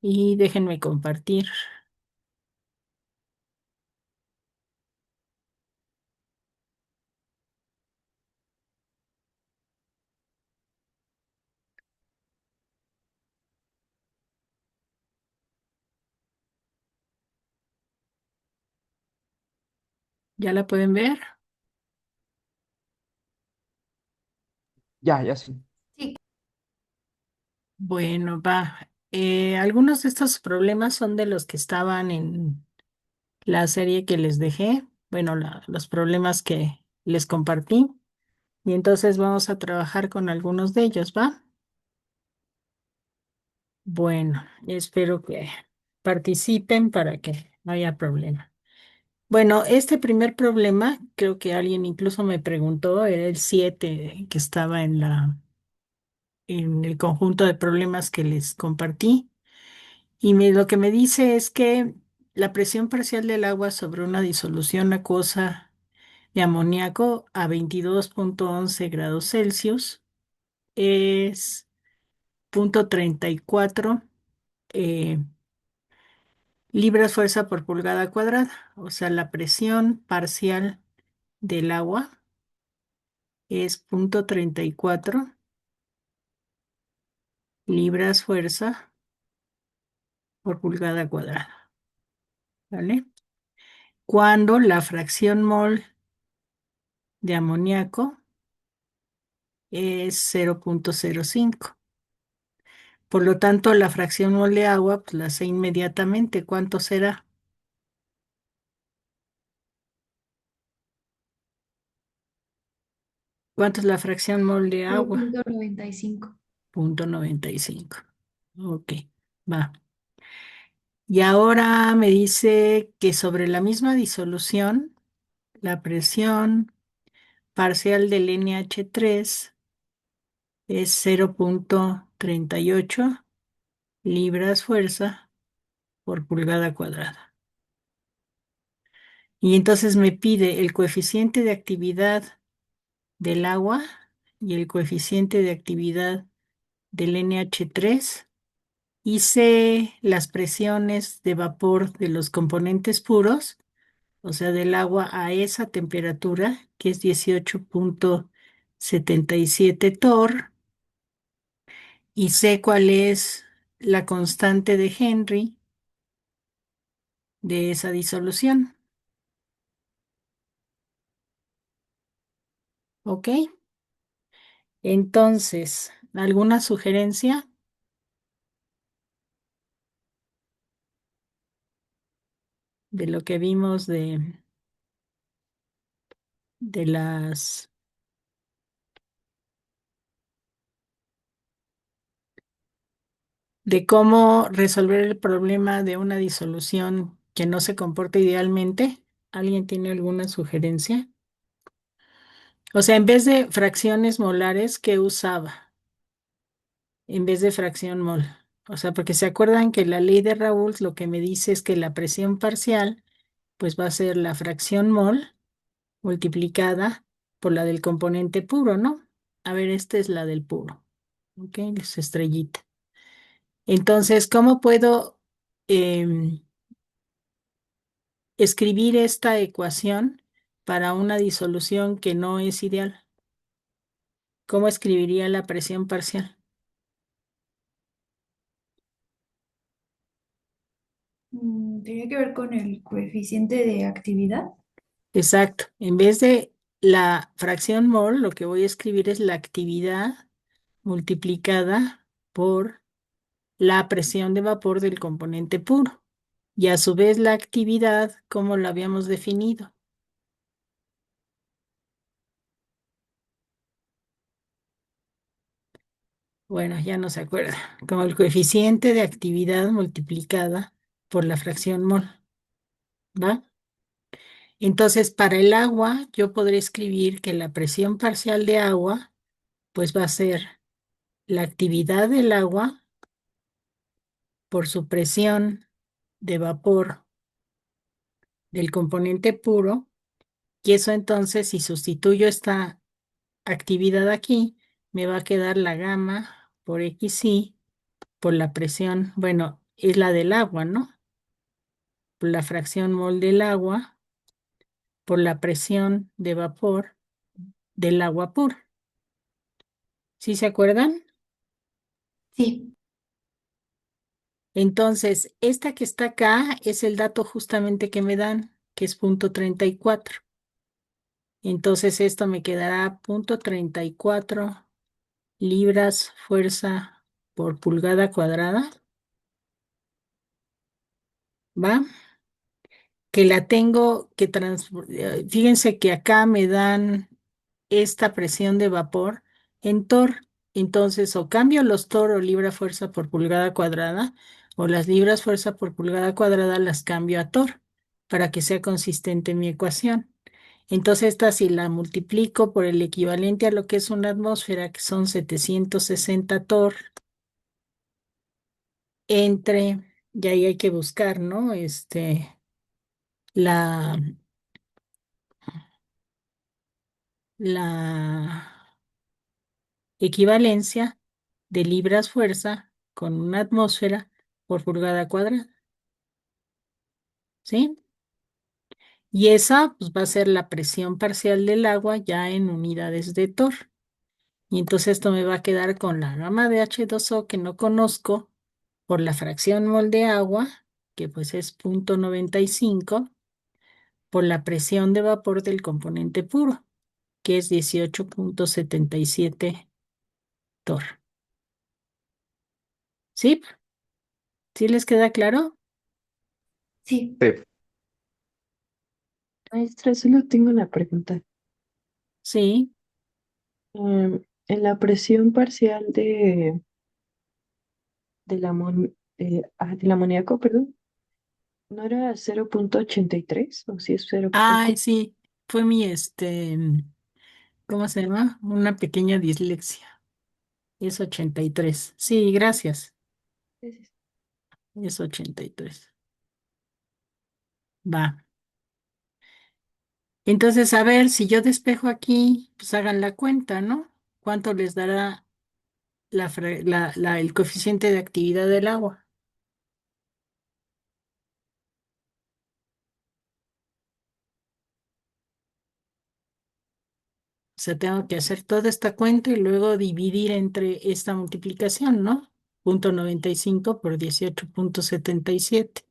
Y déjenme compartir. ¿Ya la pueden ver? Ya, ya sí. Sí, Bueno, va. Algunos de estos problemas son de los que estaban en la serie que les dejé. Bueno, los problemas que les compartí. Y entonces vamos a trabajar con algunos de ellos, ¿va? Bueno, espero que participen para que no haya problema. Bueno, este primer problema, creo que alguien incluso me preguntó, era el 7 que estaba en el conjunto de problemas que les compartí. Y lo que me dice es que la presión parcial del agua sobre una disolución acuosa de amoníaco a 22,11 °C es 0,34 eh, libras fuerza por pulgada cuadrada. O sea, la presión parcial del agua es 0,34 libras fuerza por pulgada cuadrada. ¿Vale? Cuando la fracción mol de amoníaco es 0,05. Por lo tanto, la fracción mol de agua, pues la sé inmediatamente. ¿Cuánto será? ¿Cuánto es la fracción mol de agua? 0,95. 0,95. Ok, va. Y ahora me dice que sobre la misma disolución, la presión parcial del NH3 es 0,38 libras fuerza por pulgada cuadrada. Y entonces me pide el coeficiente de actividad del agua y el coeficiente de actividad del NH3. Hice las presiones de vapor de los componentes puros, o sea, del agua a esa temperatura, que es 18,77 torr, y sé cuál es la constante de Henry de esa disolución. ¿Ok? Entonces, ¿alguna sugerencia de lo que vimos de las de cómo resolver el problema de una disolución que no se comporta idealmente? ¿Alguien tiene alguna sugerencia? O sea, en vez de fracciones molares, ¿qué usaba? En vez de fracción mol. O sea, porque se acuerdan que la ley de Raoult lo que me dice es que la presión parcial, pues va a ser la fracción mol multiplicada por la del componente puro, ¿no? A ver, esta es la del puro. Ok, es estrellita. Entonces, ¿cómo puedo em, escribir esta ecuación para una disolución que no es ideal? ¿Cómo escribiría la presión parcial? Tenía que ver con el coeficiente de actividad. Exacto. En vez de la fracción mol, lo que voy a escribir es la actividad multiplicada por la presión de vapor del componente puro. Y a su vez la actividad, ¿cómo la habíamos definido? Bueno, ya no se acuerda. Como el coeficiente de actividad multiplicada por la fracción mol. ¿Va? Entonces, para el agua, yo podré escribir que la presión parcial de agua, pues va a ser la actividad del agua por su presión de vapor del componente puro, y eso entonces, si sustituyo esta actividad aquí, me va a quedar la gamma por XI por la presión, bueno, es la del agua, ¿no? Por la fracción mol del agua, por la presión de vapor del agua pura. ¿Sí se acuerdan? Sí, Entonces, esta que está acá es el dato justamente que me dan, que es punto 34. Entonces, esto me quedará punto 34 libras fuerza por pulgada cuadrada, ¿va? Que la tengo que fíjense que acá me dan esta presión de vapor en torr. Entonces, o cambio los torr o libra fuerza por pulgada cuadrada, o las libras fuerza por pulgada cuadrada las cambio a torr para que sea consistente mi ecuación. Entonces, esta si la multiplico por el equivalente a lo que es una atmósfera, que son 760 torr, entre, y ahí hay que buscar, ¿no? La, la equivalencia de libras fuerza con una atmósfera por pulgada cuadrada, ¿sí? Y esa pues, va a ser la presión parcial del agua ya en unidades de torr. Y entonces esto me va a quedar con la gama de H2O que no conozco por la fracción mol de agua, que pues es 0,95, por la presión de vapor del componente puro, que es 18,77 torr. ¿Sí? ¿Sí les queda claro? sí. Sí. Maestra, solo tengo una pregunta. Sí. En la presión parcial del amoníaco, perdón, ¿no era 0,83 o si es 0? Ay, sí, fue ¿cómo se llama? Una pequeña dislexia. Es 83. Sí, gracias. Es 83. Va. Entonces, a ver, si yo despejo aquí, pues hagan la cuenta, ¿no? ¿Cuánto les dará el coeficiente de actividad del agua? O sea, tengo que hacer toda esta cuenta y luego dividir entre esta multiplicación, ¿no? 0,95 por 18,77.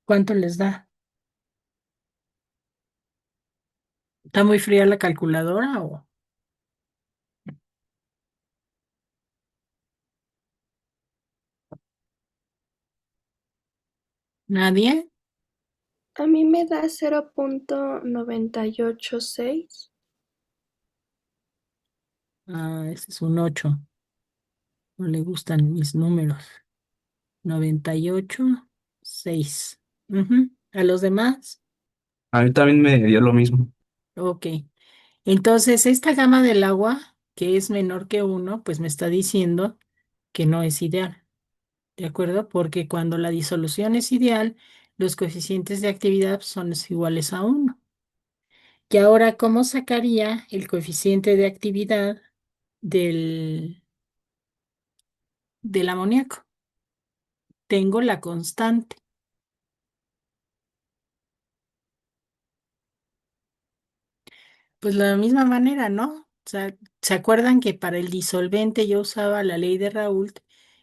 ¿Cuánto les da? ¿Está muy fría la calculadora o nadie? A mí me da 0,986. Ah, ese es un 8. No le gustan mis números. 98,6. ¿A los demás? A mí también me dio lo mismo. Ok. Entonces, esta gama del agua, que es menor que uno, pues me está diciendo que no es ideal. ¿De acuerdo? Porque cuando la disolución es ideal, los coeficientes de actividad son iguales a uno. Y ahora, ¿cómo sacaría el coeficiente de actividad del, del amoníaco? Tengo la constante. Pues la misma manera, ¿no? O sea, ¿se acuerdan que para el disolvente yo usaba la ley de Raoult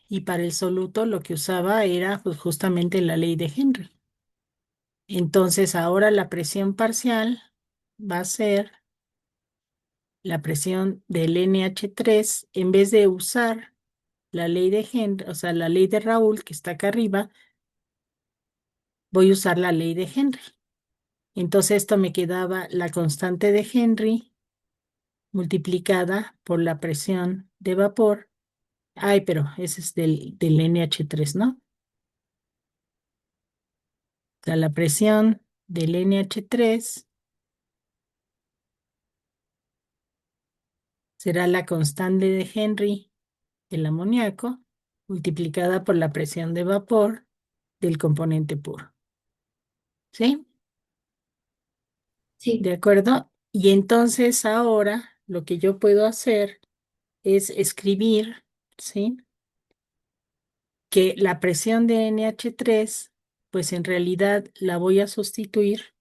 y para el soluto lo que usaba era pues, justamente la ley de Henry? Entonces ahora la presión parcial va a ser la presión del NH3 en vez de usar la ley de Henry, o sea, la ley de Raoult que está acá arriba, voy a usar la ley de Henry. Entonces esto me quedaba la constante de Henry multiplicada por la presión de vapor. Ay, pero ese es del NH3, ¿no? O sea, la presión del NH3 será la constante de Henry del amoníaco multiplicada por la presión de vapor del componente puro. ¿Sí? Sí. ¿De acuerdo? Y entonces ahora lo que yo puedo hacer es escribir, ¿sí? Que la presión de NH3, pues en realidad la voy a sustituir.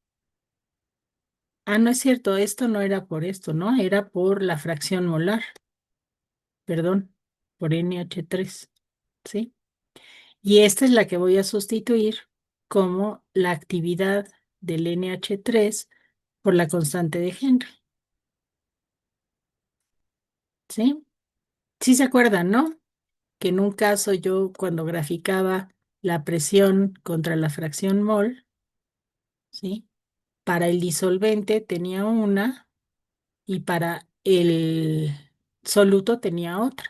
Ah, no es cierto, esto no era por esto, ¿no? Era por la fracción molar, perdón, por NH3, ¿sí? Y esta es la que voy a sustituir como la actividad del NH3 por la constante de Henry, ¿sí? Sí se acuerdan, ¿no? Que en un caso yo cuando graficaba la presión contra la fracción mol, ¿sí? Para el disolvente tenía una y para el soluto tenía otra.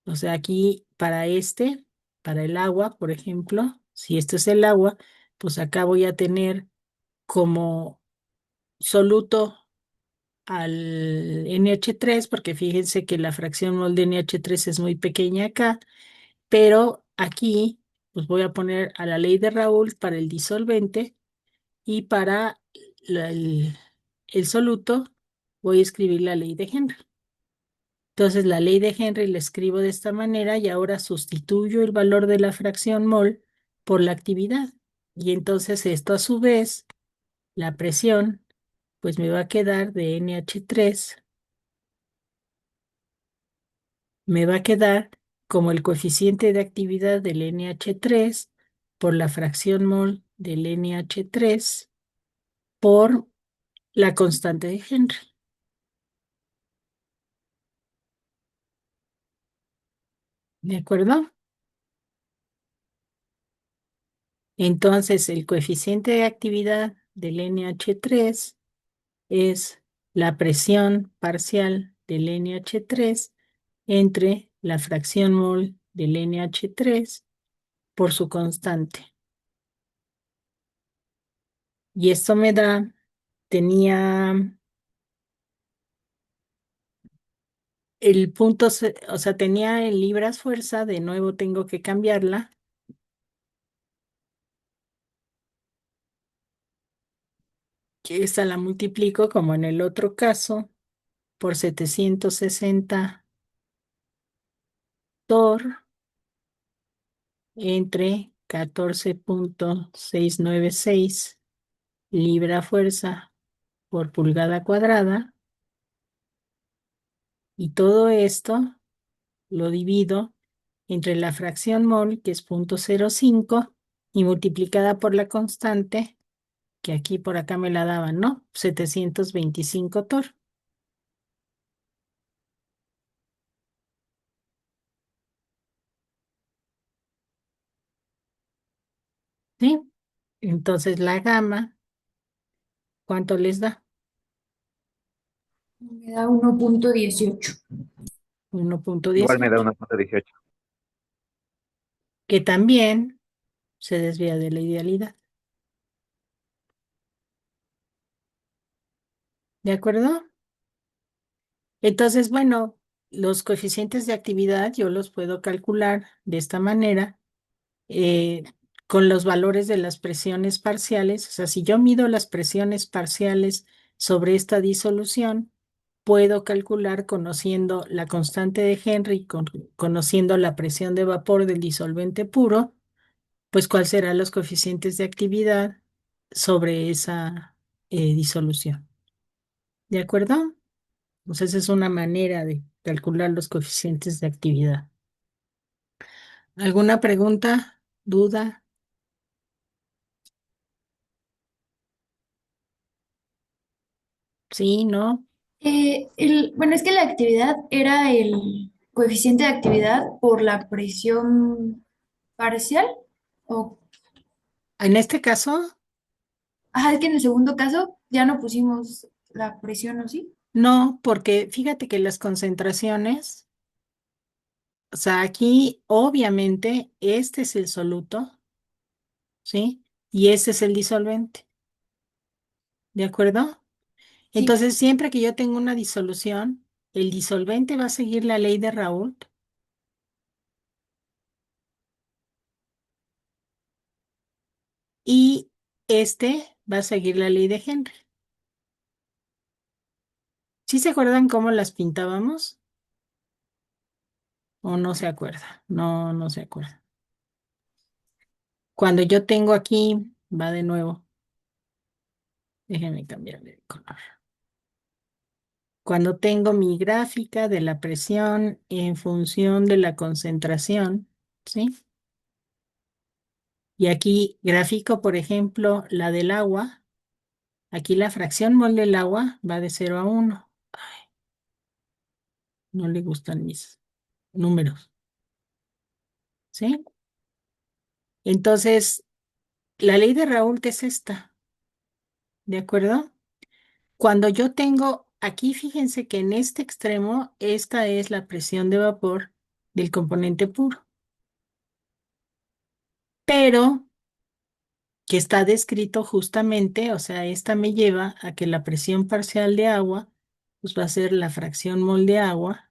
O sea, aquí para el agua, por ejemplo, si esto es el agua, pues acá voy a tener como soluto al NH3, porque fíjense que la fracción mol de NH3 es muy pequeña acá, pero aquí pues voy a poner a la ley de Raoult para el disolvente y para la- el, el soluto voy a escribir la ley de Henry. Entonces la ley de Henry la escribo de esta manera y ahora sustituyo el valor de la fracción mol por la actividad. Y entonces esto a su vez, la presión, pues me va a quedar de NH3, me va a quedar como el coeficiente de actividad del NH3 por la fracción mol del NH3 por la constante de Henry. ¿De acuerdo? Entonces, el coeficiente de actividad del NH3 es la presión parcial del NH3 entre la fracción mol del NH3 por su constante. Y esto me da, tenía el punto, o sea, tenía en libras fuerza, de nuevo tengo que cambiarla. Que esta la multiplico como en el otro caso por 760 torr entre 14,696 libra fuerza por pulgada cuadrada. Y todo esto lo divido entre la fracción mol, que es 0,05, y multiplicada por la constante, que aquí por acá me la daban, ¿no? 725 torr. ¿Sí? Entonces la gama, ¿cuánto les da? Me da 1.18. Igual me da 1,18, 1.18. que también se desvía de la idealidad. ¿De acuerdo? Entonces, bueno, los coeficientes de actividad yo los puedo calcular de esta manera, eh, con los valores de las presiones parciales. O sea, si yo mido las presiones parciales sobre esta disolución, puedo calcular conociendo la constante de Henry, conociendo la presión de vapor del disolvente puro, pues cuáles serán los coeficientes de actividad sobre esa disolución. ¿De acuerdo? Pues esa es una manera de calcular los coeficientes de actividad. ¿Alguna pregunta? ¿Duda? ¿Sí? ¿No? Bueno, es que la actividad era el coeficiente de actividad por la presión parcial. O, En este caso, es que en el segundo caso ya no pusimos la presión, ¿o sí? no, porque fíjate que las concentraciones, o sea, aquí obviamente este es el soluto, ¿sí? Y este es el disolvente, ¿de acuerdo? Sí, Entonces, siempre que yo tengo una disolución, el disolvente va a seguir la ley de Raoult y este va a seguir la ley de Henry. ¿Sí se acuerdan cómo las pintábamos? ¿O no se acuerda? No, no se acuerda. Cuando yo tengo aquí, va de nuevo. Déjenme cambiarle de color. Cuando tengo mi gráfica de la presión en función de la concentración, ¿sí? Y aquí gráfico, por ejemplo, la del agua. Aquí la fracción mol del agua va de 0 a 1. No le gustan mis números, ¿sí? Entonces, la ley de Raoult es esta, ¿de acuerdo? Cuando yo tengo aquí, fíjense que en este extremo, esta es la presión de vapor del componente puro, pero que está descrito justamente, o sea, esta me lleva a que la presión parcial de agua, pues va a ser la fracción mol de agua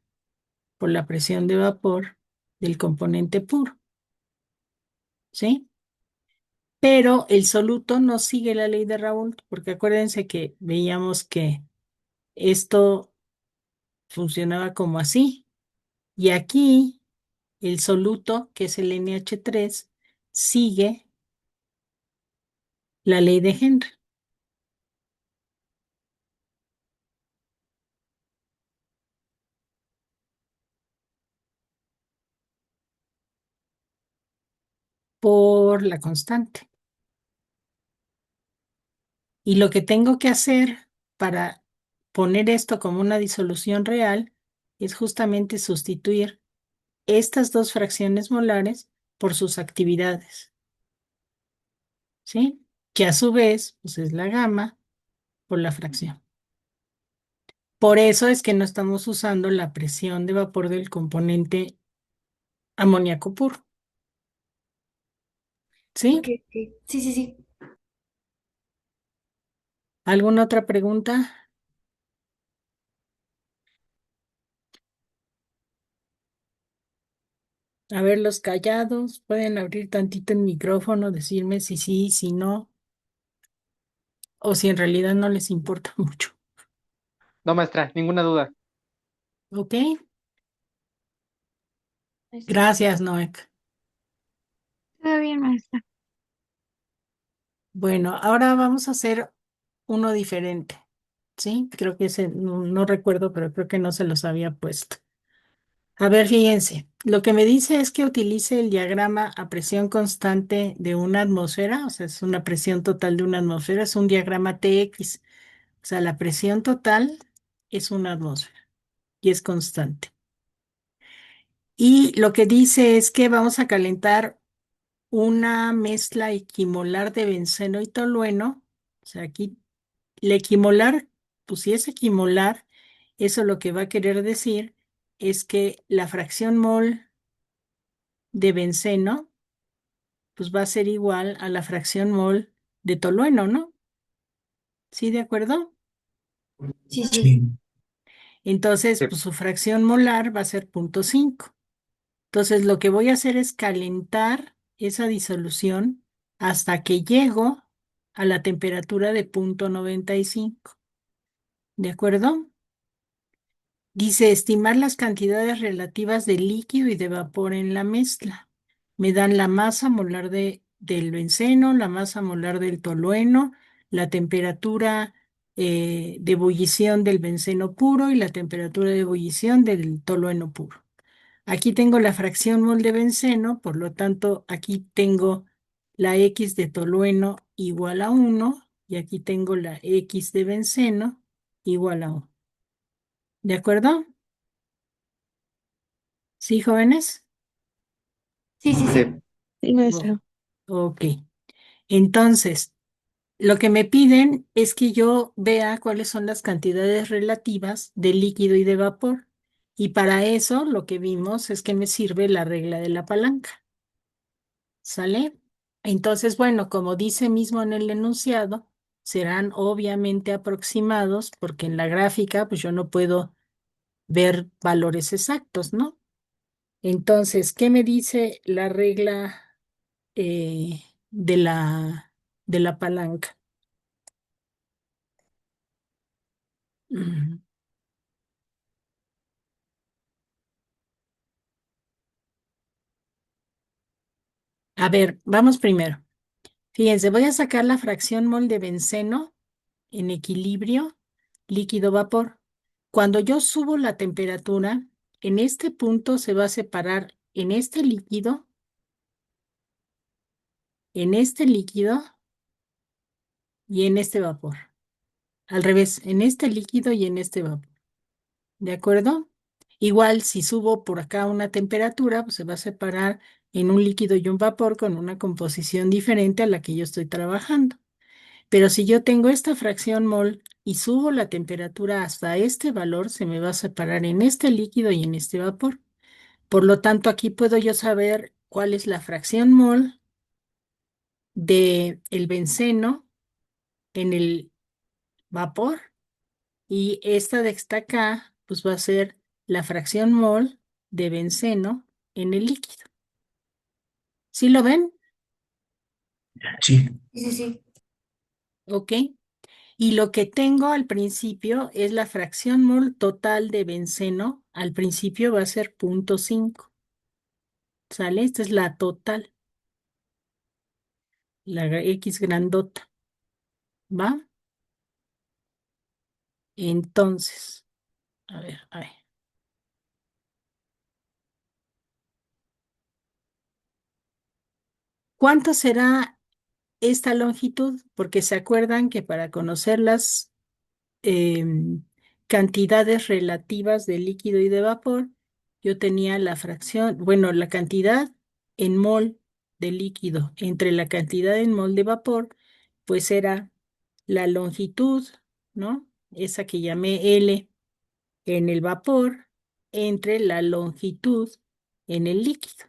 por la presión de vapor del componente puro, ¿sí? Pero el soluto no sigue la ley de Raoult, porque acuérdense que veíamos que esto funcionaba como así. Y aquí el soluto, que es el NH3, sigue la ley de Henry por la constante. Y lo que tengo que hacer para poner esto como una disolución real es justamente sustituir estas dos fracciones molares por sus actividades, ¿sí? Que a su vez, pues es la gamma por la fracción. Por eso es que no estamos usando la presión de vapor del componente amoníaco puro, ok, ¿sí? ok. Sí, sí, sí. ¿Alguna otra pregunta? A ver, los callados, pueden abrir tantito el micrófono, decirme si sí, si no, o si en realidad no les importa mucho. No, maestra, ninguna duda. ¿Ok? Maestra. Gracias, Noek. Todo bien, maestra. Bueno, ahora vamos a hacer uno diferente, ¿sí? Creo que ese, no recuerdo, pero creo que no se los había puesto. A ver, fíjense, lo que me dice es que utilice el diagrama a presión constante de una atmósfera, o sea, es una presión total de una atmósfera, es un diagrama TX, o sea, la presión total es una atmósfera y es constante. Y lo que dice es que vamos a calentar una mezcla equimolar de benceno y tolueno, o sea, aquí la equimolar, pues si es equimolar, eso lo que va a querer decir es que la fracción mol de benceno, pues va a ser igual a la fracción mol de tolueno, ¿no? ¿Sí, de acuerdo? Sí, sí. Sí. Entonces, Sí. pues su fracción molar va a ser 0,5. Entonces, lo que voy a hacer es calentar esa disolución hasta que llego a la temperatura de 0,95. ¿De acuerdo? Dice, estimar las cantidades relativas de líquido y de vapor en la mezcla. Me dan la masa molar del benceno, la masa molar del tolueno, la temperatura de ebullición del benceno puro y la temperatura de ebullición del tolueno puro. Aquí tengo la fracción mol de benceno, por lo tanto, aquí tengo la X de tolueno igual a 1 y aquí tengo la X de benceno igual a 1. ¿De acuerdo? ¿Sí, jóvenes? Sí, sí, Sí. sí. Sí, Oh, maestra. ok. Entonces, lo que me piden es que yo vea cuáles son las cantidades relativas de líquido y de vapor. Y para eso lo que vimos es que me sirve la regla de la palanca. ¿Sale? Entonces, bueno, como dice mismo en el enunciado, serán obviamente aproximados porque en la gráfica pues yo no puedo ver valores exactos, ¿no? Entonces, ¿qué me dice la regla eh, de de la palanca? Mm. A ver, vamos primero. Fíjense, voy a sacar la fracción mol de benceno en equilibrio líquido-vapor. Cuando yo subo la temperatura, en este punto se va a separar en este líquido y en este vapor. Al revés, en este líquido y en este vapor. ¿De acuerdo? Igual, si subo por acá una temperatura, pues se va a separar en un líquido y un vapor con una composición diferente a la que yo estoy trabajando. Pero si yo tengo esta fracción mol y subo la temperatura hasta este valor, se me va a separar en este líquido y en este vapor. Por lo tanto, aquí puedo yo saber cuál es la fracción mol de el benceno en el vapor y esta de que está acá, pues va a ser la fracción mol de benceno en el líquido. ¿Sí lo ven? Sí. Sí, sí, sí. ¿Ok? Y lo que tengo al principio es la fracción mol total de benceno. Al principio va a ser 0.5. ¿Sale? Esta es la total, la X grandota. ¿Va? Entonces, a ver. ¿Cuánto será esta longitud? Porque se acuerdan que para conocer las cantidades relativas de líquido y de vapor, yo tenía la fracción, bueno, la cantidad en mol de líquido entre la cantidad en mol de vapor, pues era la longitud, ¿no? Esa que llamé L en el vapor entre la longitud en el líquido.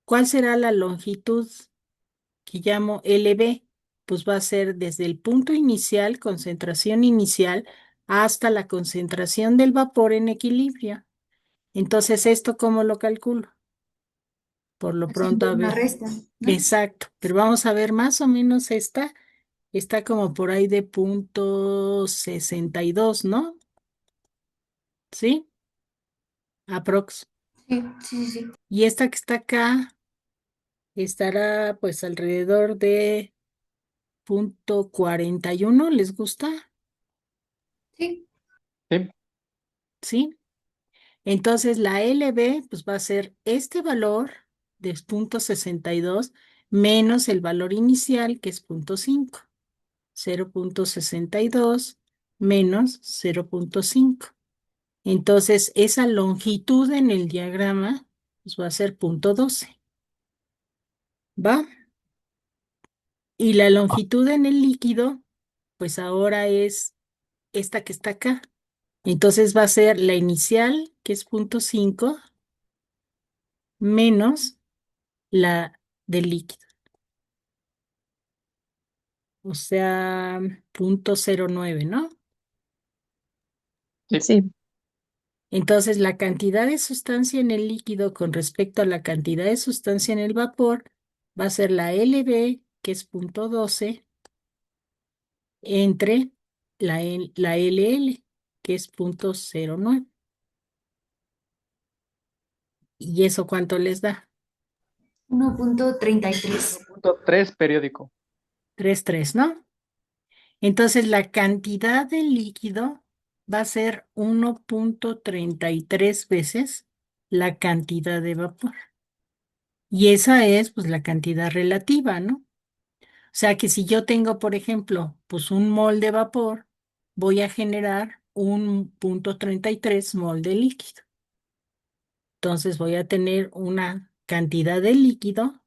¿Cuál será la longitud que llamo LB? Pues va a ser desde el punto inicial, concentración inicial, hasta la concentración del vapor en equilibrio. Entonces, ¿esto cómo lo calculo? Por lo pronto, Haciendo a una ver. resta, ¿no? Exacto, pero vamos a ver más o menos está como por ahí de 0.62, ¿no? ¿Sí? Aprox. Sí, sí, sí, sí. Y esta que está acá estará pues alrededor de 0.41, ¿les gusta? Sí, Sí, ¿Sí? Entonces la LB pues va a ser este valor de 0.62 menos el valor inicial que es 0.5. 0.62 menos 0.5. Entonces esa longitud en el diagrama pues va a ser 0.12. ¿Va? Y la longitud en el líquido pues ahora es esta que está acá. Entonces va a ser la inicial, que es 0.5, menos la del líquido, o sea, 0.09, ¿no? sí, Sí, Entonces la cantidad de sustancia en el líquido con respecto a la cantidad de sustancia en el vapor va a ser la LB, que es 0.12, entre la LL, que es 0.09. ¿Y eso cuánto les da? 1.33. 1.3 periódico. 3.3, ¿no? Entonces la cantidad de líquido va a ser 1.33 veces la cantidad de vapor. Y esa es pues la cantidad relativa, ¿no? O sea que si yo tengo, por ejemplo, pues un mol de vapor, voy a generar 1.33 mol de líquido. Entonces voy a tener una cantidad de líquido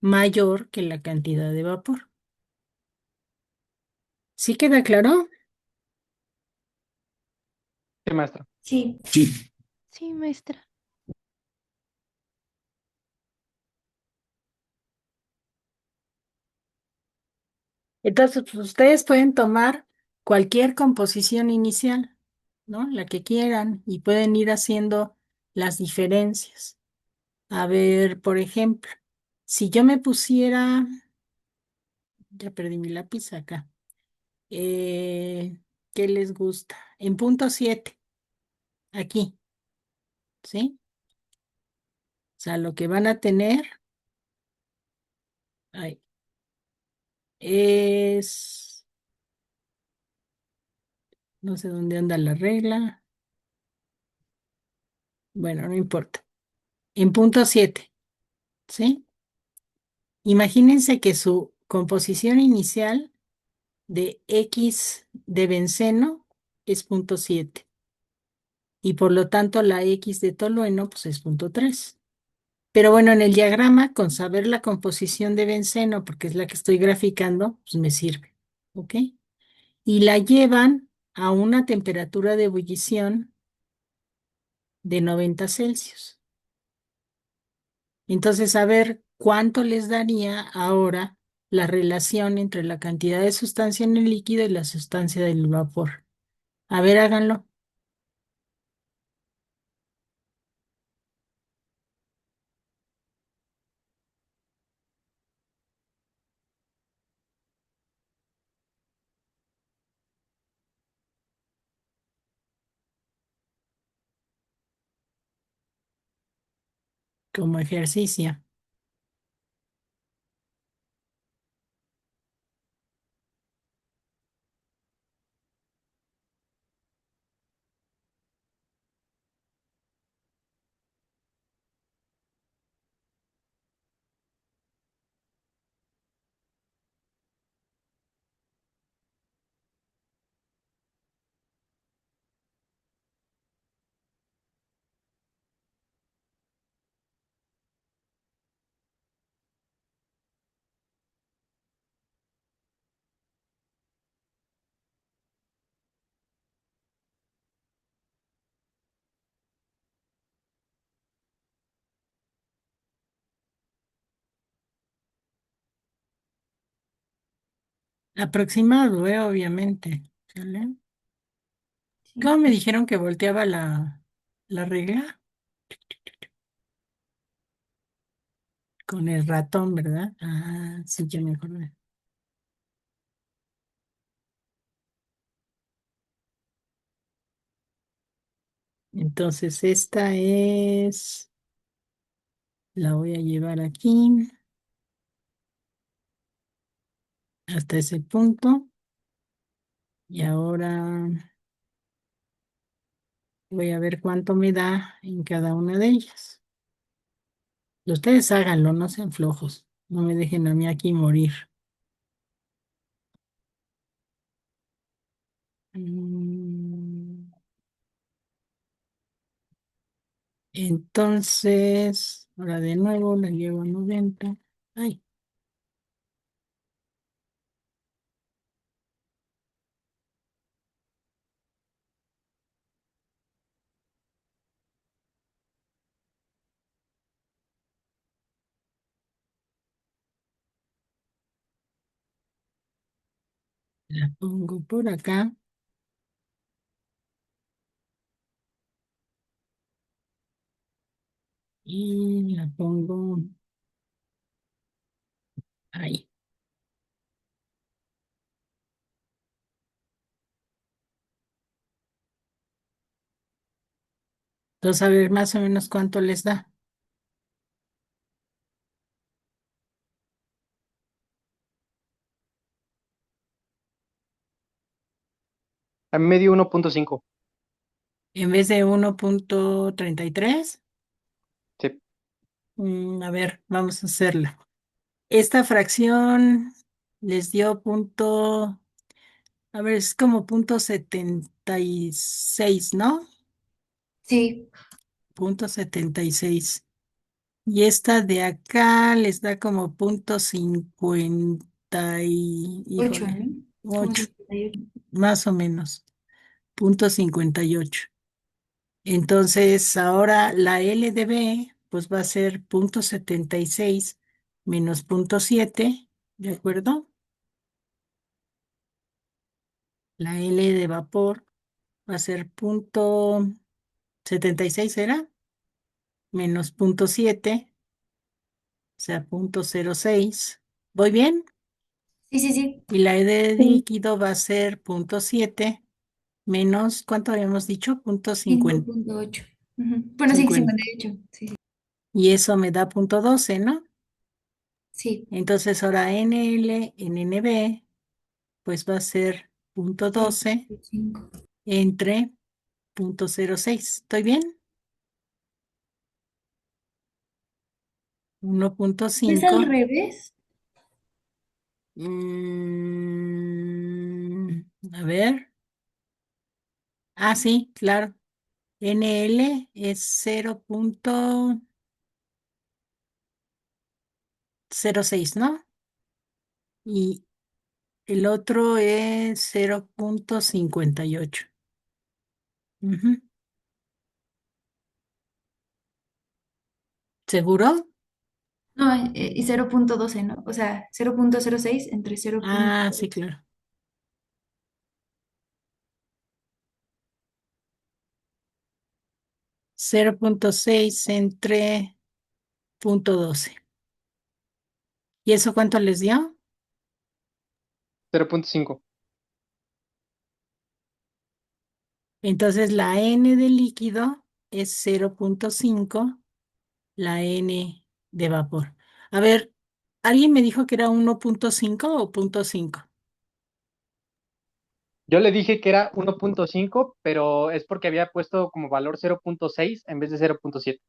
mayor que la cantidad de vapor. ¿Sí queda claro? Sí, maestra. Sí. Sí. Sí, maestra. Entonces, pues, ustedes pueden tomar cualquier composición inicial, ¿no? La que quieran y pueden ir haciendo las diferencias. A ver, por ejemplo, si yo me pusiera, ya perdí mi lápiz acá, eh, ¿qué les gusta? En punto 7, aquí, ¿sí? O sea, lo que van a tener ay, es, no sé dónde anda la regla, bueno, no importa. En punto 7, ¿sí? Imagínense que su composición inicial de X de benceno es punto 7 y por lo tanto la X de tolueno pues es punto 3. Pero bueno, en el diagrama, con saber la composición de benceno, porque es la que estoy graficando, pues me sirve, ¿ok? Y la llevan a una temperatura de ebullición de 90 Celsius. Entonces, a ver cuánto les daría ahora la relación entre la cantidad de sustancia en el líquido y la sustancia del vapor. A ver, háganlo. Como ejercicio. Aproximado, obviamente. ¿Sale? Sí. ¿Cómo me dijeron que volteaba la regla? Con el ratón, ¿verdad? Ah, sí, ya me acordé. Entonces, esta la voy a llevar aquí hasta ese punto. Y ahora voy a ver cuánto me da en cada una de ellas. Y ustedes háganlo, no sean flojos. No me dejen a mí aquí morir. Mm, Entonces, ahora de nuevo la llevo a 90. Ay, la pongo por acá y la pongo ahí. Entonces, a ver más o menos cuánto les da. A mí me dio 1.5. En vez de 1.33, Sí. a ver, vamos a hacerla. Esta fracción les dio punto, a ver, es como punto 76, ¿no? Sí, Punto 76. Y esta de acá les da como punto 50 y, 8, híjole, ¿no? Como 8, 58. más o menos, punto 58. Entonces, ahora la LDB, pues va a ser punto 76 menos punto 7, ¿de acuerdo? La L de vapor va a ser 0,76, ¿era? Menos 0,7, o sea, 0,06. ¿Voy bien? Sí, sí, sí. Y la E de Sí. líquido va a ser 0,7 menos, ¿cuánto habíamos dicho? Punto 50. 5.8. Ujú. Bueno, sí, 58. Sí, sí. Y eso me da 0,12, ¿no? Sí. Entonces ahora NL en NB, pues va a ser 0,12 5. entre 0,06. ¿Estoy bien? Uno punto ¿Es al cinco. revés? A ver. Ah, sí, claro. NL es 0,06, ¿no? Y el otro es 0,58. Ujú. ¿Seguro? No, y 0.12, ¿no? O sea, 0.06 entre 0. Ah, sí, claro. 0,6 entre 0,12. ¿Y eso cuánto les dio? 0.5. Entonces la N de líquido es 0,5, la N de vapor. A ver, ¿alguien me dijo que era 1,5 o 0,5? Yo le dije que era 1.5, pero es porque había puesto como valor 0.6 en vez de 0.7.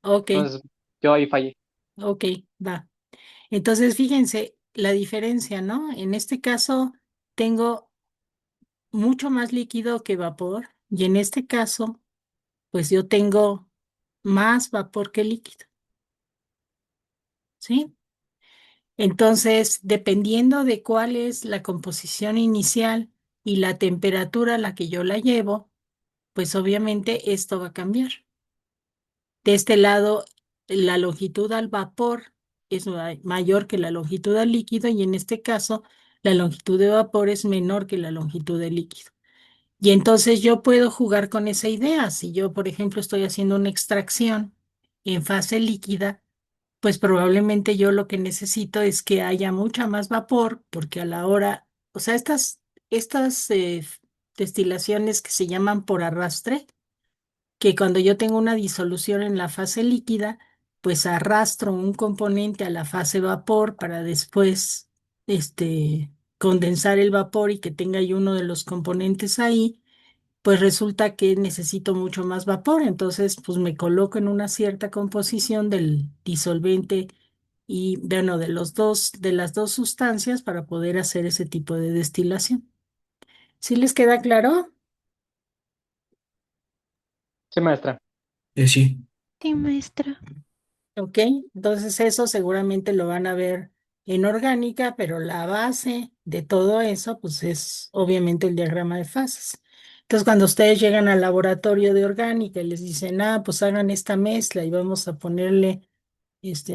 Ok, Entonces, yo ahí fallé. ok, va. Entonces fíjense la diferencia, ¿no? En este caso tengo mucho más líquido que vapor y en este caso, pues yo tengo más vapor que líquido, ¿sí? Entonces, dependiendo de cuál es la composición inicial y la temperatura a la que yo la llevo, pues obviamente esto va a cambiar. De este lado, la longitud al vapor es mayor que la longitud al líquido y en este caso, la longitud de vapor es menor que la longitud del líquido. Y entonces yo puedo jugar con esa idea. Si yo, por ejemplo, estoy haciendo una extracción en fase líquida, pues probablemente yo lo que necesito es que haya mucha más vapor, porque a la hora, o sea, estas destilaciones que se llaman por arrastre, que cuando yo tengo una disolución en la fase líquida, pues arrastro un componente a la fase vapor para después, condensar el vapor y que tenga yo uno de los componentes ahí, pues resulta que necesito mucho más vapor, entonces pues me coloco en una cierta composición del disolvente y bueno, de las dos sustancias para poder hacer ese tipo de destilación. ¿Sí les queda claro? Sí, maestra. Sí. Sí, maestra. Ok, entonces eso seguramente lo van a ver en orgánica, pero la base de todo eso, pues es obviamente el diagrama de fases. Entonces, cuando ustedes llegan al laboratorio de orgánica y les dicen, ah, pues hagan esta mezcla y vamos a ponerle,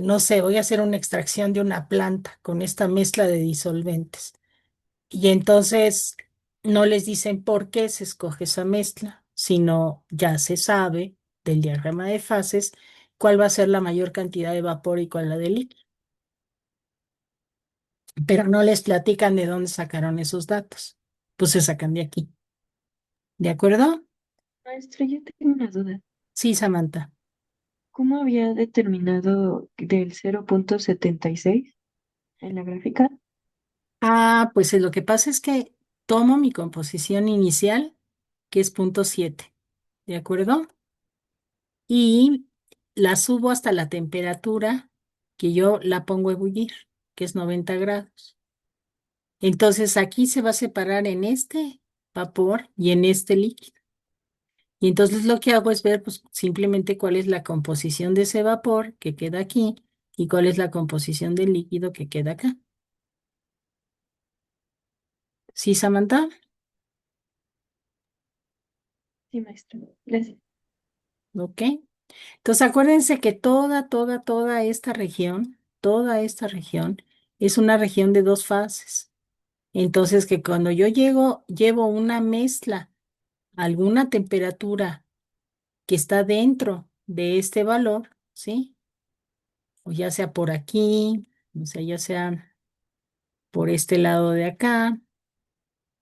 no sé, voy a hacer una extracción de una planta con esta mezcla de disolventes. Y entonces no les dicen por qué se escoge esa mezcla, sino ya se sabe del diagrama de fases cuál va a ser la mayor cantidad de vapor y cuál la de líquido. Pero no les platican de dónde sacaron esos datos. Pues se sacan de aquí. ¿De acuerdo? Maestra, yo tengo una duda. Sí, Samantha. ¿Cómo había determinado del 0.76 en la gráfica? Ah, pues lo que pasa es que tomo mi composición inicial, que es 0,7. ¿De acuerdo? Y la subo hasta la temperatura que yo la pongo a ebullir, que es 90 grados. Entonces aquí se va a separar en este vapor y en este líquido. Y entonces lo que hago es ver pues, simplemente cuál es la composición de ese vapor que queda aquí y cuál es la composición del líquido que queda acá. ¿Sí, Samantha? Sí, maestra. Gracias. Ok. Entonces acuérdense que toda esta región es una región de dos fases. Entonces, que cuando yo llevo una mezcla a alguna temperatura que está dentro de este valor, ¿sí? O ya sea por aquí, o sea, ya sea por este lado de acá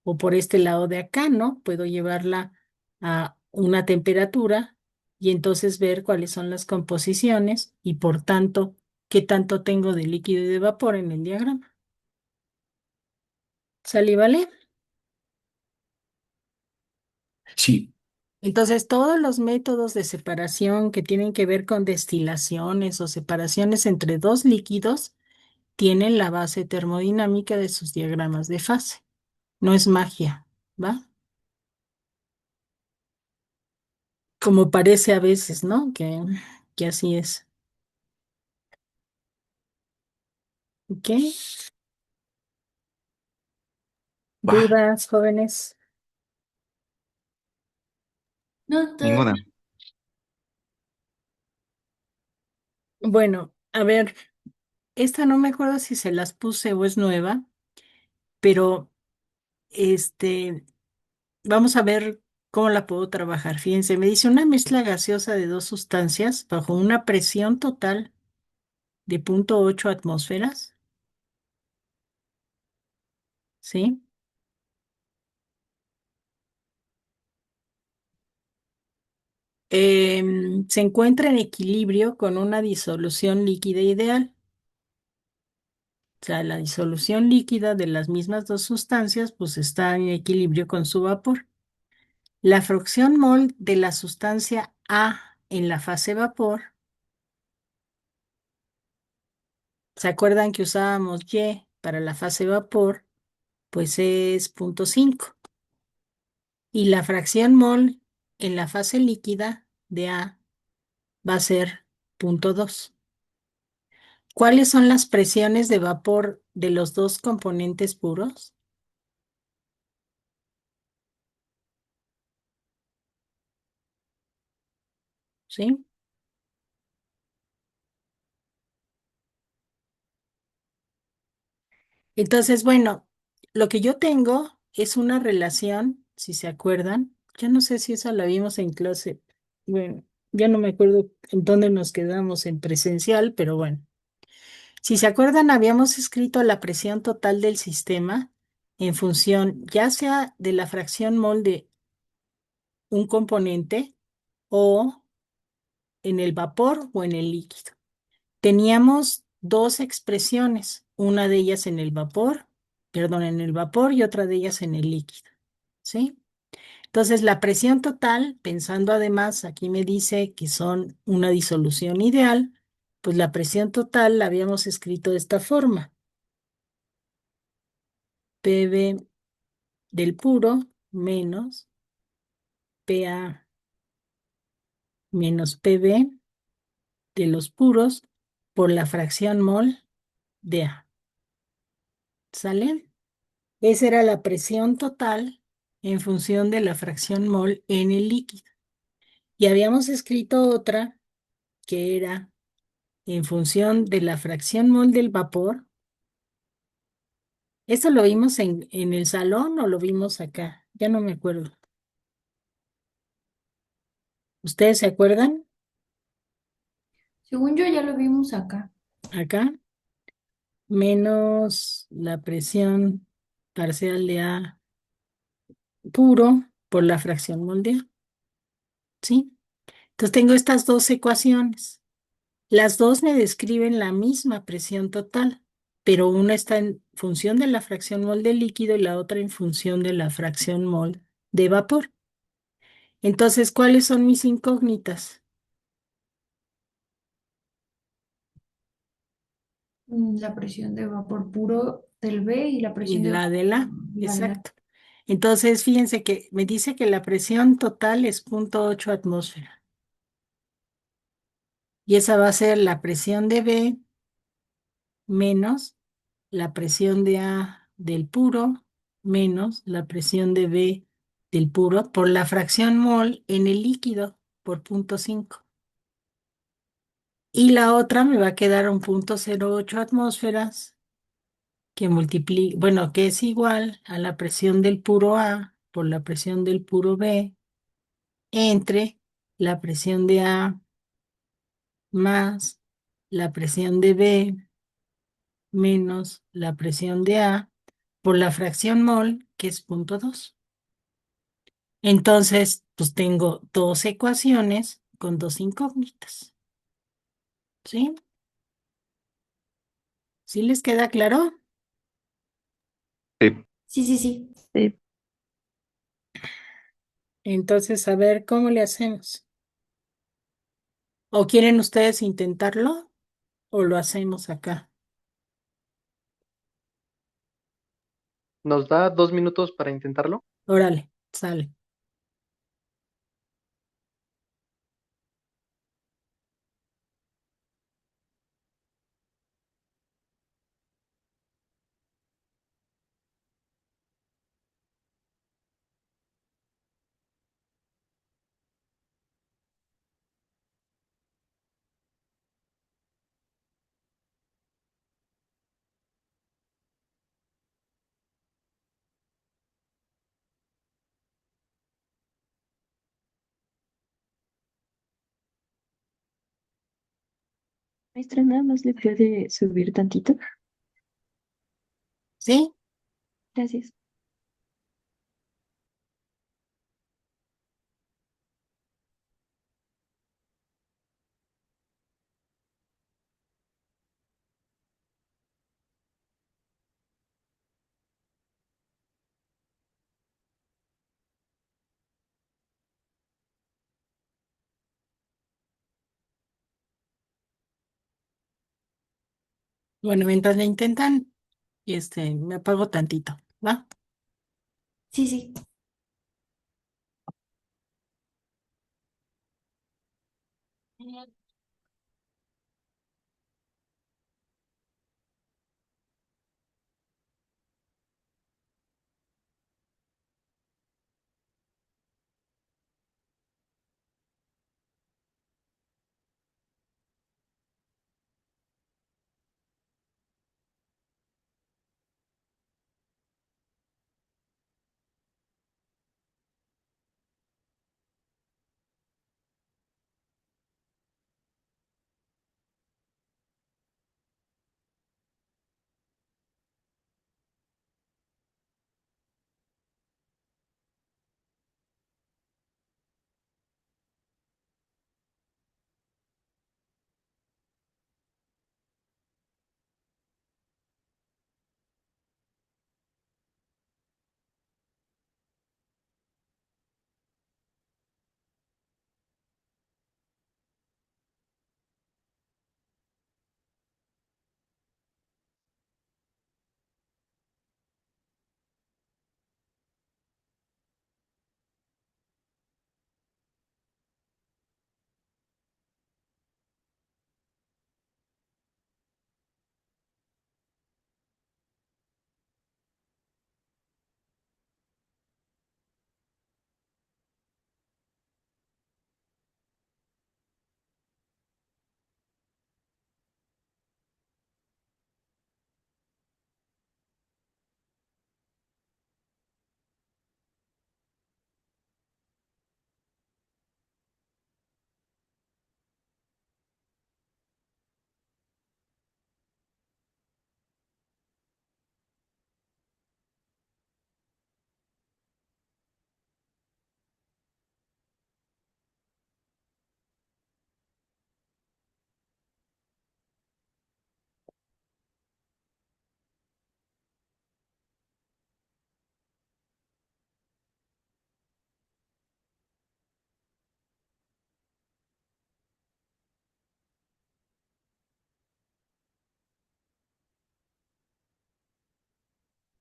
o por este lado de acá, ¿no? Puedo llevarla a una temperatura y entonces ver cuáles son las composiciones y por tanto, qué tanto tengo de líquido y de vapor en el diagrama. ¿Sale, y vale? Sí. Entonces, todos los métodos de separación que tienen que ver con destilaciones o separaciones entre dos líquidos tienen la base termodinámica de sus diagramas de fase. No es magia, ¿va? Como parece a veces, ¿no? Que así es. ¿Ok? Bah, ¿Dudas, jóvenes? No, todo Ninguna. bien. Bueno, a ver, esta no me acuerdo si se las puse o es nueva, pero este, vamos a ver cómo la puedo trabajar. Fíjense, me dice una mezcla gaseosa de dos sustancias bajo una presión total de 0,8 atmósferas, ¿sí? Se encuentra en equilibrio con una disolución líquida ideal. O sea, la disolución líquida de las mismas dos sustancias, pues está en equilibrio con su vapor. La fracción mol de la sustancia A en la fase vapor, ¿se acuerdan que usábamos Y para la fase vapor? Pues es 0,5. Y la fracción mol en la fase líquida de A va a ser 0,2. ¿Cuáles son las presiones de vapor de los dos componentes puros? ¿Sí? Entonces, bueno, lo que yo tengo es una relación, si se acuerdan, ya no sé si esa la vimos en clase, bueno, ya no me acuerdo en dónde nos quedamos en presencial, pero bueno, si se acuerdan, habíamos escrito la presión total del sistema en función ya sea de la fracción mol de un componente o en el vapor o en el líquido. Teníamos dos expresiones, una de ellas en el vapor, perdón, en el vapor y otra de ellas en el líquido, ¿sí? Entonces, la presión total, pensando además, aquí me dice que son una disolución ideal, pues la presión total la habíamos escrito de esta forma: PV del puro menos PA menos PV de los puros por la fracción mol de A. ¿Sale? Esa era la presión total en función de la fracción mol en el líquido. Y habíamos escrito otra que era en función de la fracción mol del vapor. ¿Esto lo vimos en el salón o lo vimos acá? Ya no me acuerdo. ¿Ustedes se acuerdan? Según yo ya lo vimos acá. Acá, menos la presión parcial de A puro por la fracción mol de A. ¿Sí? Entonces tengo estas dos ecuaciones. Las dos me describen la misma presión total, pero una está en función de la fracción mol de líquido y la otra en función de la fracción mol de vapor. Entonces, ¿cuáles son mis incógnitas? La presión de vapor puro del B y la Y presión de la vapor de la, de la. exacto. Entonces, fíjense que me dice que la presión total es 0,8 atmósfera. Y esa va a ser la presión de B menos la presión de A del puro menos la presión de B del puro por la fracción mol en el líquido por 0,5. Y la otra me va a quedar un 0,08 atmósferas que multiplica, bueno, que es igual a la presión del puro A por la presión del puro B entre la presión de A más la presión de B menos la presión de A por la fracción mol, que es 0,2. Entonces, pues tengo dos ecuaciones con dos incógnitas. ¿Sí? ¿Sí les queda claro? Sí. Sí, sí, sí. Sí. Entonces, a ver cómo le hacemos. ¿O quieren ustedes intentarlo? ¿O lo hacemos acá? ¿Nos da 2 minutos para intentarlo? Órale, sale. Maestra, nada más le puede subir tantito. ¿Sí? Gracias. Bueno, mientras le intentan, me apago tantito, ¿va? Sí, sí.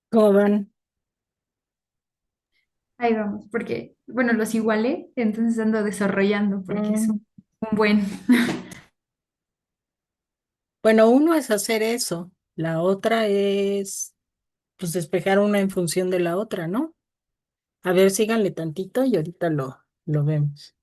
¿Cómo van? Ahí vamos, porque, bueno, los igualé, entonces ando desarrollando, porque es Mm, un buen. Bueno, uno es hacer eso, la otra es, pues, despejar una en función de la otra, ¿no? A ver, síganle tantito y ahorita lo vemos.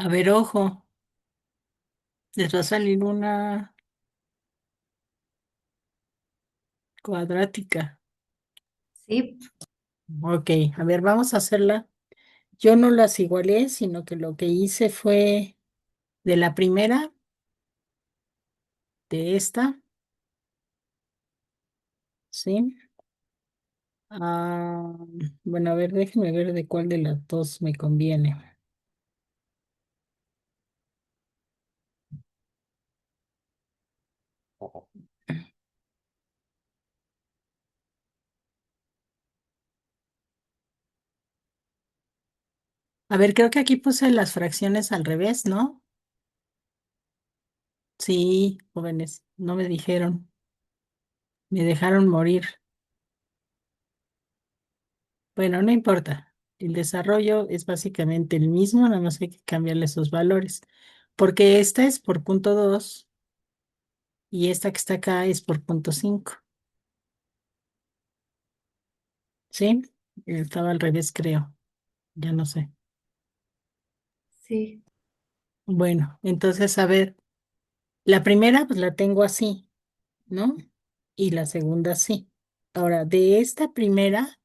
A ver, ojo, les va a salir una cuadrática. Sí, Ok, a ver, vamos a hacerla. Yo no las igualé, sino que lo que hice fue de la primera, de esta, ¿sí? Ah, bueno, a ver, déjenme ver de cuál de las dos me conviene. A ver, creo que aquí puse las fracciones al revés, ¿no? Sí, jóvenes, no me dijeron, me dejaron morir. Bueno, no importa. El desarrollo es básicamente el mismo, nada más hay que cambiarle sus valores. Porque esta es por punto 2 y esta que está acá es por punto 5. ¿Sí? Estaba al revés, creo. Ya no sé. sí, Bueno, entonces, a ver, la primera pues la tengo así, ¿no? Y la segunda así. Ahora, de esta primera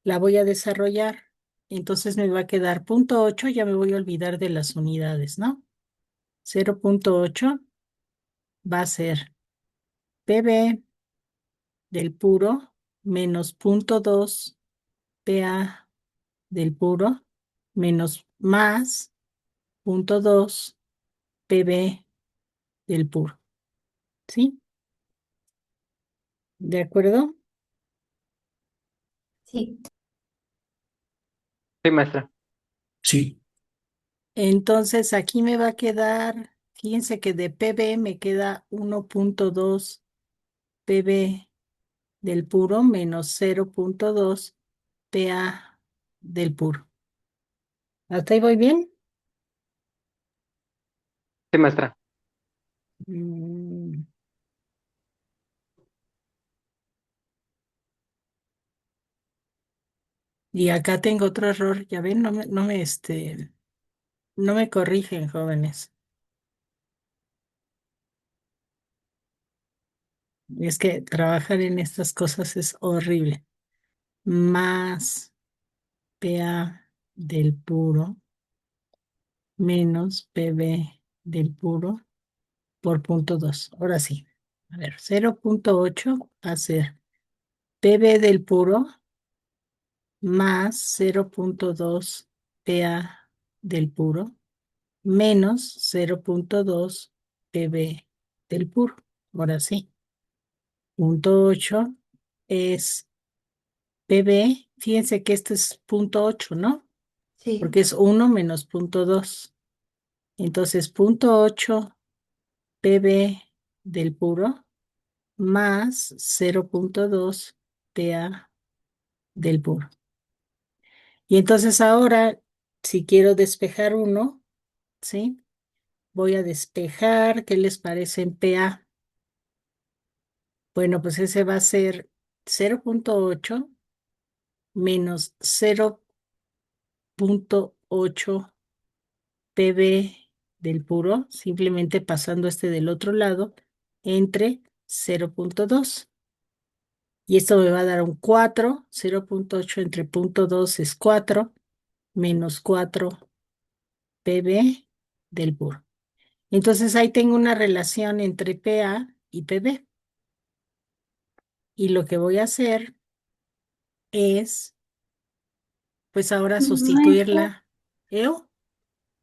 la voy a desarrollar. Entonces me va a quedar punto 8, ya me voy a olvidar de las unidades, ¿no? 0,8 va a ser PB del puro menos punto 2 PA del puro menos más punto 2 PB del puro. ¿Sí? ¿De acuerdo? sí, Sí, maestra. Sí. Entonces aquí me va a quedar, fíjense que de PB me queda 1,2 PB del puro menos 0,2 PA del puro. ¿Hasta ahí voy bien? Sí, maestra. Mm, Y acá tengo otro error, ya ven, no me corrigen, jóvenes. Es que trabajar en estas cosas es horrible. Más PA del puro menos PB del puro por punto 2. Ahora sí. A ver, 0,8 va a ser PB del puro más 0,2 PA del puro menos 0,2 PB del puro. Ahora sí. Punto 8 es PB. Fíjense que este es punto 8, ¿no? sí, Porque es 1 menos punto 2. Entonces, punto 8 PB del puro más 0,2 PA del puro. Y entonces ahora, si quiero despejar uno, ¿sí? Voy a despejar, ¿qué les parece en PA? Bueno, pues ese va a ser 0,8 menos 0,8 PB del puro, simplemente pasando este del otro lado, entre 0,2. Y esto me va a dar un 4, 0,8 entre punto 2 es 4, menos 4 PB del puro. Entonces ahí tengo una relación entre PA y PB. Y lo que voy a hacer es, pues ahora Maestra, sustituirla. ¿EO?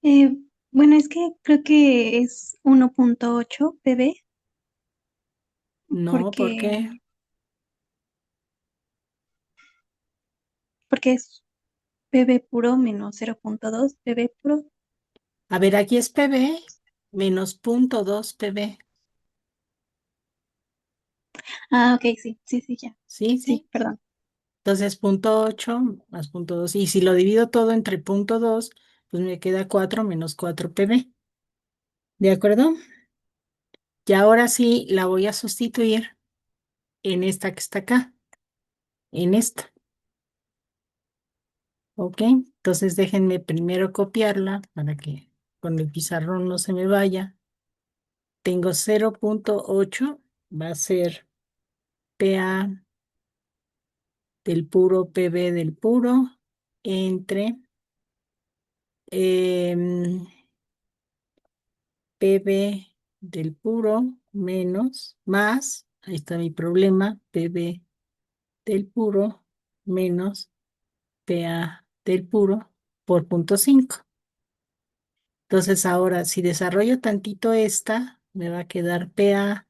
eh, bueno, es que creo que es 1.8 pb, No, ¿por porque, qué? porque es pb puro menos 0.2 pb puro. A ver, aquí es PB menos punto 2 PB. Ah, ok, sí, sí, sí, ya. ¿Sí? Sí, perdón. Entonces, punto 8 más punto 2. Y si lo divido todo entre punto 2, pues me queda 4 menos 4 PB. ¿De acuerdo? Y ahora sí la voy a sustituir en esta que está acá, en esta. ¿Ok? Entonces déjenme primero copiarla para que con el pizarrón no se me vaya. Tengo 0.8, va a ser PA del puro, PB del puro, entre em, PB del puro menos, más, ahí está mi problema, PB del puro menos PA del puro por 0.5. Entonces ahora, si desarrollo tantito esta, me va a quedar PA,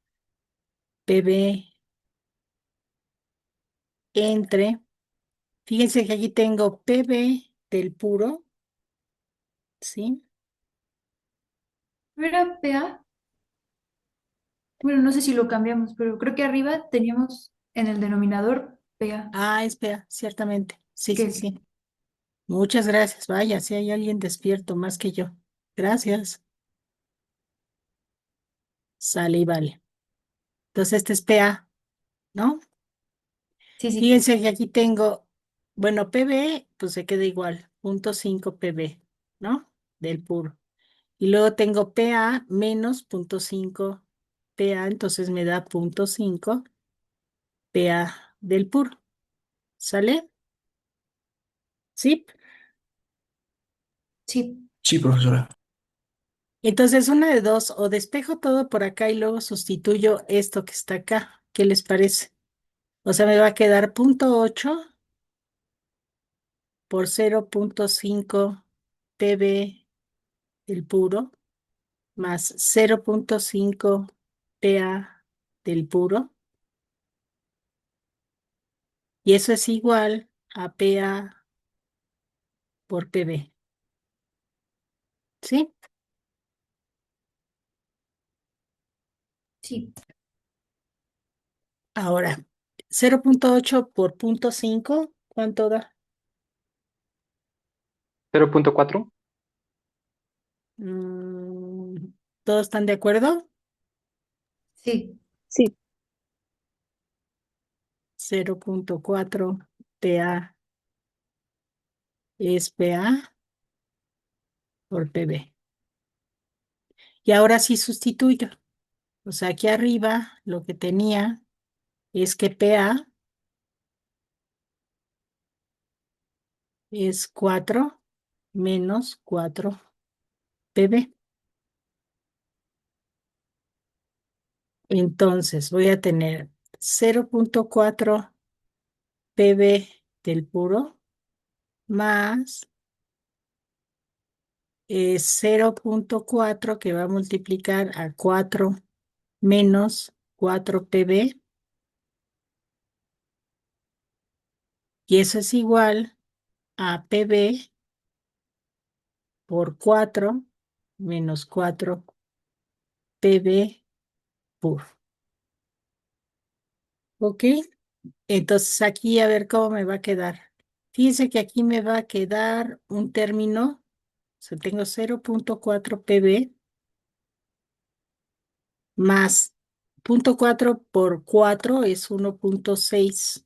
PB entre, fíjense que aquí tengo PB del puro, ¿sí? ¿No era PA? Bueno, no sé si lo cambiamos, pero creo que arriba teníamos en el denominador PA. Ah, es PA, ciertamente. Sí, sí, Que sí. Muchas gracias. Vaya, si hay alguien despierto más que yo. Gracias. Sale y vale. Entonces este es PA, ¿no? sí, sí, Fíjense que aquí tengo, bueno, PB, pues se queda igual, 0.5 PB, ¿no? Del puro. Y luego tengo PA menos 0.5 PA, entonces me da 0.5 PA del puro. ¿Sale? ¿Sí? sí, Sí, profesora. Entonces una de dos, o despejo todo por acá y luego sustituyo esto que está acá. ¿Qué les parece? O sea, me va a quedar 0.8 por 0.5 PB del puro más 0.5 PA del puro. Y eso es igual a PA por PB. ¿Sí? sí. Ahora, 0.8 por 0.5, ¿cuánto da? 0.4. Mm, ¿Todos están de acuerdo? Sí, Sí, 0.4 PA es PA por PB. Y ahora sí sustituyo. O sea, aquí arriba lo que tenía es que PA es 4 menos 4 PB. Entonces voy a tener 0.4 PB del puro más 0.4 que va a multiplicar a 4 menos 4 PB. Y eso es igual a PB por 4 menos 4 PB puro. ¿Ok? Entonces aquí a ver cómo me va a quedar. Fíjense que aquí me va a quedar un término. O sea, tengo 0.4 PB más 0.4 por 4 es 1.6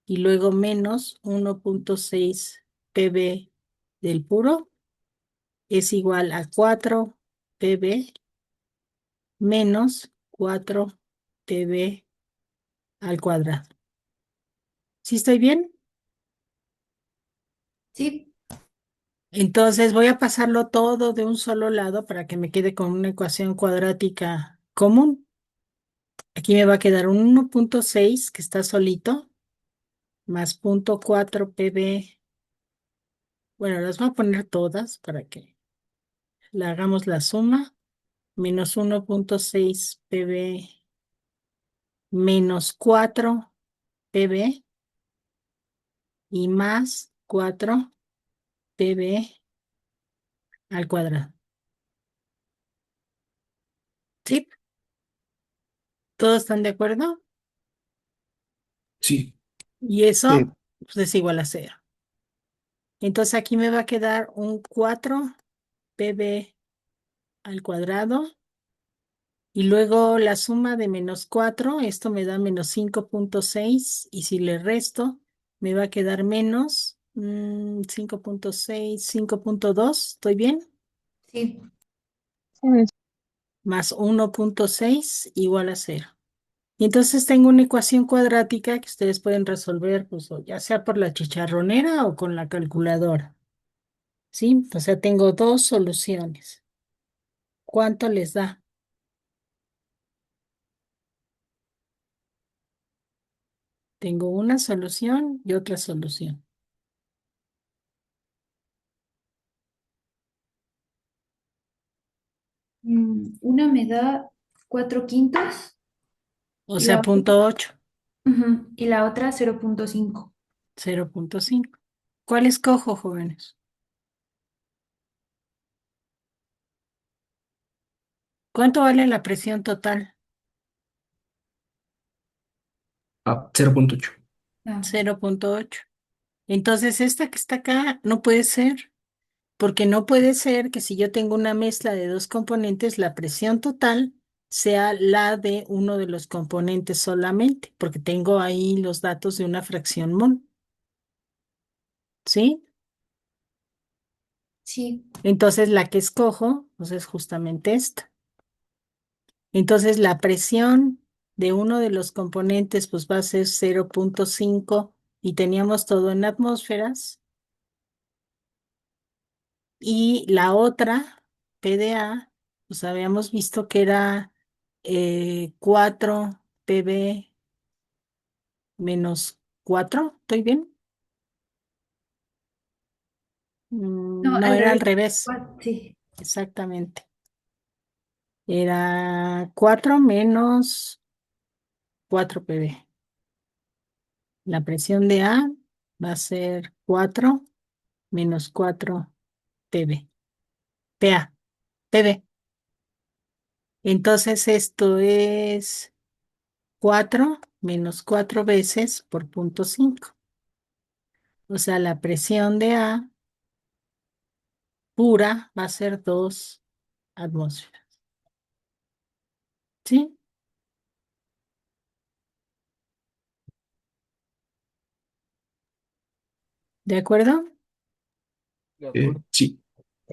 y luego menos 1.6 PB del puro es igual a 4 PB menos 4 PB al cuadrado. ¿Sí estoy bien? sí, Entonces voy a pasarlo todo de un solo lado para que me quede con una ecuación cuadrática común. Aquí me va a quedar un 1.6 que está solito, más 0.4 PB. Bueno, las voy a poner todas para que le hagamos la suma. Menos 1.6 PB menos 4 PB y más 4 PB al cuadrado. ¿Sí? ¿Todos están de acuerdo? Sí. Y Sí. eso pues, es igual a cero. Entonces aquí me va a quedar un 4 PB al cuadrado y luego la suma de menos 4, esto me da menos 5.6 y si le resto me va a quedar menos 5.6, 5.2, ¿estoy bien? sí, Sí, maestra. más 1.6 igual a cero. Y entonces tengo una ecuación cuadrática que ustedes pueden resolver, pues, o ya sea por la chicharronera o con la calculadora. ¿Sí? O sea, tengo dos soluciones. ¿Cuánto les da? Tengo una solución y otra solución. Una me da 4/5 O y sea, la, punto 8, y la otra 0.5. 0.5. ¿Cuál escojo, jóvenes? ¿Cuánto vale la presión total? 0.8. 0.8. Entonces, esta que está acá no puede ser, porque no puede ser que si yo tengo una mezcla de dos componentes, la presión total sea la de uno de los componentes solamente, porque tengo ahí los datos de una fracción mol. ¿Sí? Sí, Entonces, la que escojo, pues es justamente esta. Entonces, la presión de uno de los componentes, pues va a ser 0.5 y teníamos todo en atmósferas. Y la otra, PDA, pues habíamos visto que era 4 PB menos 4, ¿estoy bien? no, No, al era al revés. revés, Sí, exactamente. Era 4 menos 4 PB. La presión de A va a ser 4 menos 4 PB. PA, PB. Entonces esto es 4 menos 4 veces por punto 5. O sea, la presión de A pura va a ser 2 atmósferas. ¿Sí? ¿De acuerdo? Sí.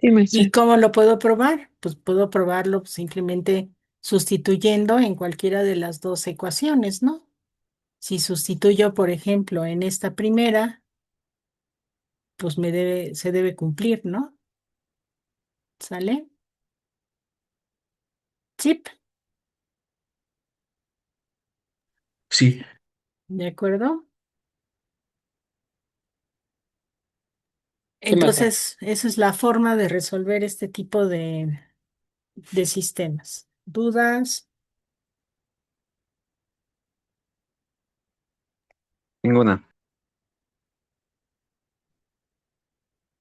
Sí, maestra. ¿Y cómo lo puedo probar? Pues puedo probarlo simplemente sustituyendo en cualquiera de las dos ecuaciones, ¿no? Si sustituyo, por ejemplo, en esta primera, pues se debe cumplir, ¿no? ¿Sale? Chip, Sí. ¿de acuerdo? Sí, maestra. Entonces, esa es la forma de resolver este tipo de sistemas. ¿Dudas? Ninguna.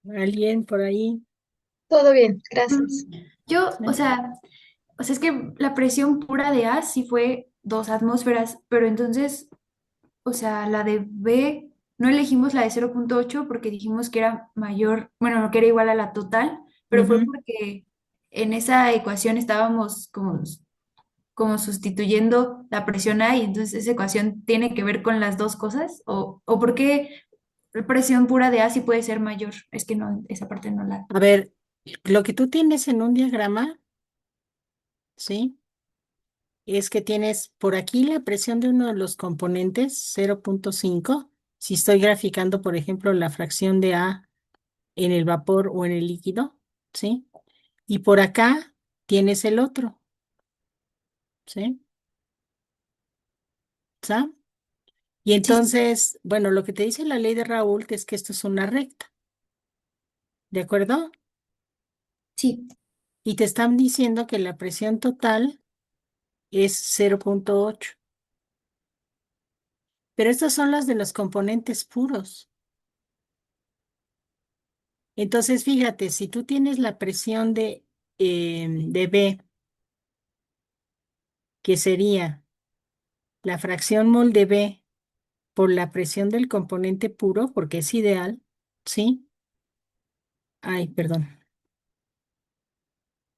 ¿Alguien por ahí? Todo bien, gracias. yo, o ¿Sí? sea, o sea, es que la presión pura de A sí fue 2 atmósferas, pero entonces, o sea, la de B, no elegimos la de 0.8 porque dijimos que era mayor, bueno, que era igual a la total, pero fue Ujú. porque en esa ecuación estábamos como sustituyendo la presión A y entonces esa ecuación tiene que ver con las dos cosas, o por qué la presión pura de A sí puede ser mayor. Es que no, esa parte no la... A ver, lo que tú tienes en un diagrama, ¿sí? Es que tienes por aquí la presión de uno de los componentes, 0.5. Si estoy graficando, por ejemplo, la fracción de A en el vapor o en el líquido, ¿sí? Y por acá tienes el otro, ¿sí? ¿Sa? Y Sí, sí, entonces, bueno, lo que te dice la ley de Raoult es que esto es una recta, ¿de acuerdo? sí, Y te están diciendo que la presión total es 0.8. Pero estas son las de los componentes puros. Entonces, fíjate, si tú tienes la presión de B, que sería la fracción mol de B por la presión del componente puro, porque es ideal, ¿sí? Ay, perdón.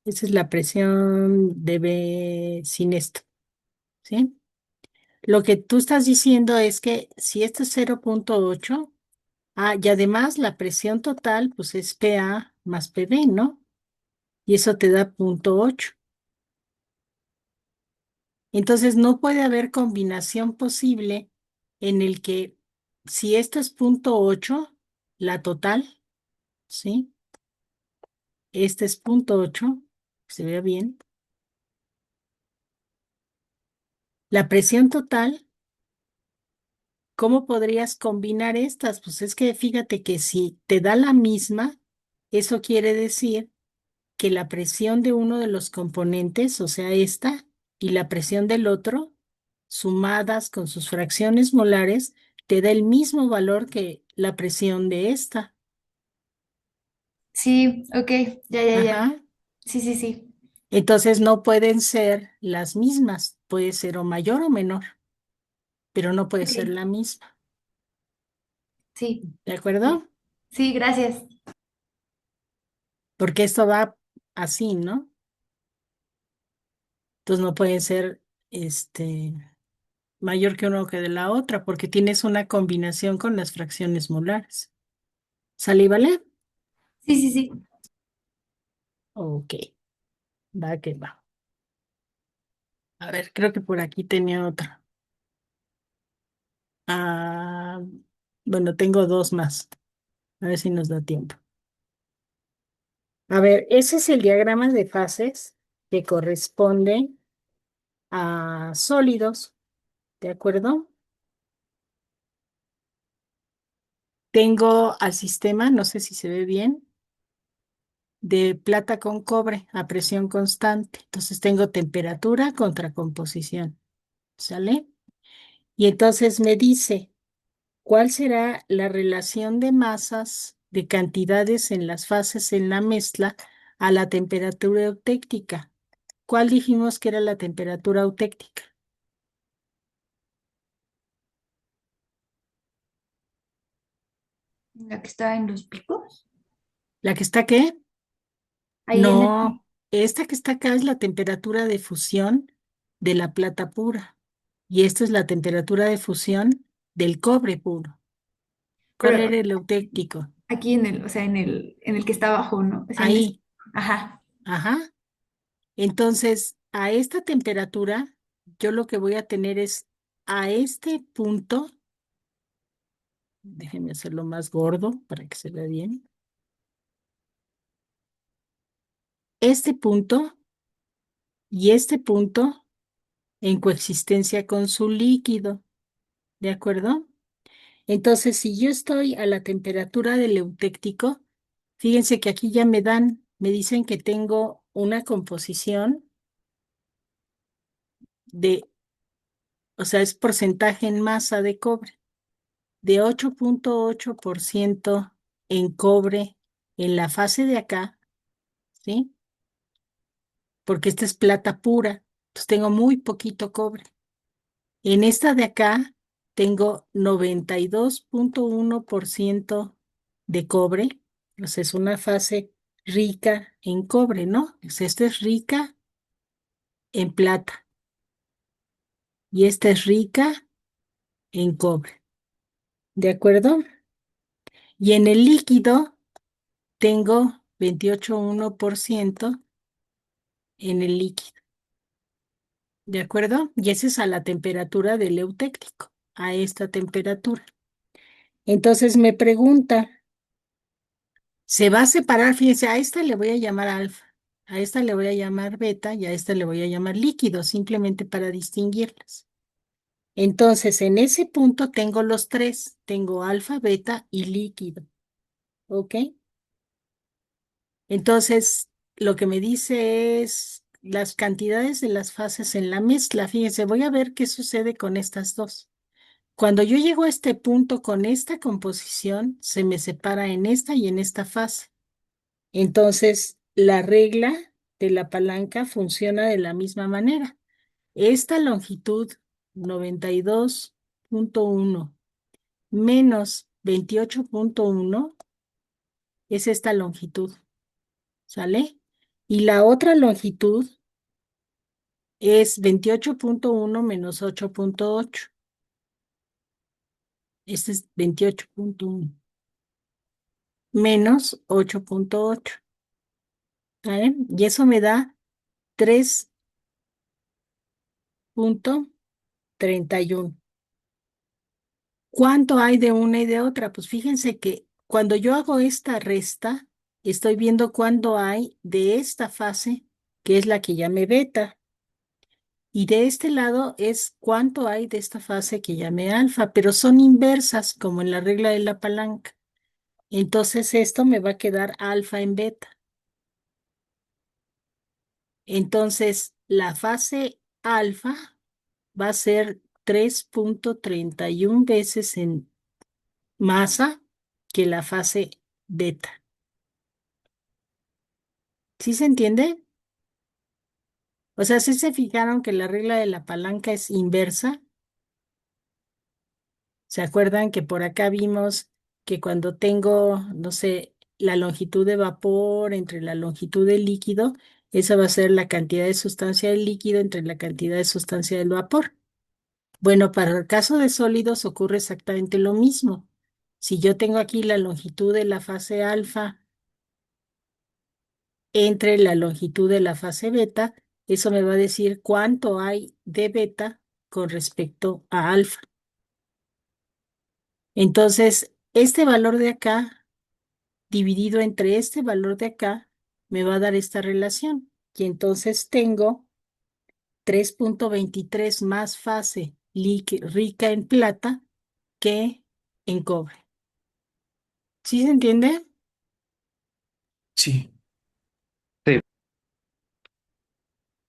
Esa es la presión de B sin esto, ¿sí? Lo que tú estás diciendo es que si esto es 0.8, y además la presión total, pues es PA más PB, ¿no? y eso te da 0.8. Entonces no puede haber combinación posible en el que si esto es 0.8, la total, ¿sí? Este es 0.8, que se vea bien. La presión total, ¿cómo podrías combinar estas? Pues es que fíjate que si te da la misma, eso quiere decir que la presión de uno de los componentes, o sea, esta, y la presión del otro, sumadas con sus fracciones molares, te da el mismo valor que la presión de esta. Sí, ok, ya, ya, ya. Ajá. Sí, sí, sí. Entonces no pueden ser las mismas. Puede ser o mayor o menor, pero no puede ser Ok, la misma. sí. ¿De acuerdo? Sí, gracias. Porque esto va así, ¿no? Entonces no pueden ser mayor que uno que de la otra, porque tienes una combinación con las fracciones molares. ¿Sale y vale? Sí, sí, sí. Ok, va que va. A ver, creo que por aquí tenía otra. Ah, bueno, tengo dos más. A ver si nos da tiempo. A ver, ese es el diagrama de fases que corresponde a sólidos, ¿de acuerdo? Tengo al sistema, no sé si se ve bien, de plata con cobre a presión constante. Entonces tengo temperatura contra composición, ¿sale? Y entonces me dice, ¿cuál será la relación de masas de cantidades en las fases en la mezcla a la temperatura eutéctica? ¿Cuál dijimos que era la temperatura eutéctica? La que está en los picos. ¿La que está qué? Ahí en el... No, esta que está acá es la temperatura de fusión de la plata pura. Y esta es la temperatura de fusión del cobre puro. ¿Cuál Pero era el eutéctico? aquí en el, o sea, en el que está abajo, ¿no? O sea, en Ahí, ajá. ajá. Entonces, a esta temperatura, yo lo que voy a tener es a este punto, déjenme hacerlo más gordo para que se vea bien, este punto y este punto en coexistencia con su líquido, ¿de acuerdo? Entonces, si yo estoy a la temperatura del eutéctico, fíjense que aquí ya me dicen que tengo una composición de, o sea, es porcentaje en masa de cobre, de 8.8% en cobre en la fase de acá, ¿sí? Porque esta es plata pura, entonces tengo muy poquito cobre. En esta de acá tengo 92.1% de cobre, o sea, es una fase rica en cobre, ¿no? O sea, esta es rica en plata y esta es rica en cobre, ¿de acuerdo? Y en el líquido tengo 28.1% en el líquido, ¿de acuerdo? Y ese es a la temperatura del eutéctico, a esta temperatura. Entonces me pregunta, se va a separar, fíjense, a esta le voy a llamar alfa, a esta le voy a llamar beta y a esta le voy a llamar líquido, simplemente para distinguirlas. Entonces, en ese punto tengo los tres, tengo alfa, beta y líquido, ¿ok? Entonces, lo que me dice es las cantidades de las fases en la mezcla. Fíjense, voy a ver qué sucede con estas dos. Cuando yo llego a este punto con esta composición, se me separa en esta y en esta fase. Entonces, la regla de la palanca funciona de la misma manera. Esta longitud 92.1 menos 28.1 es esta longitud, ¿sale? Y la otra longitud es 28.1 menos 8.8. Este es 28.1 menos 8.8. ¿Vale? Y eso me da 3,31. ¿Cuánto hay de una y de otra? Pues fíjense que cuando yo hago esta resta, estoy viendo cuánto hay de esta fase, que es la que llamé beta, y de este lado es cuánto hay de esta fase que llamé alfa, pero son inversas, como en la regla de la palanca. Entonces esto me va a quedar alfa en beta. Entonces la fase alfa va a ser 3,31 veces en masa que la fase beta. ¿Sí se entiende? O sea, ¿sí se fijaron que la regla de la palanca es inversa? ¿Se acuerdan que por acá vimos que cuando tengo, no sé, la longitud de vapor entre la longitud del líquido, esa va a ser la cantidad de sustancia del líquido entre la cantidad de sustancia del vapor? Bueno, para el caso de sólidos ocurre exactamente lo mismo. Si yo tengo aquí la longitud de la fase alfa entre la longitud de la fase beta, eso me va a decir cuánto hay de beta con respecto a alfa. Entonces, este valor de acá, dividido entre este valor de acá, me va a dar esta relación. Y entonces tengo 3,23 más fase rica en plata que en cobre. ¿Sí se entiende? Sí. Sí.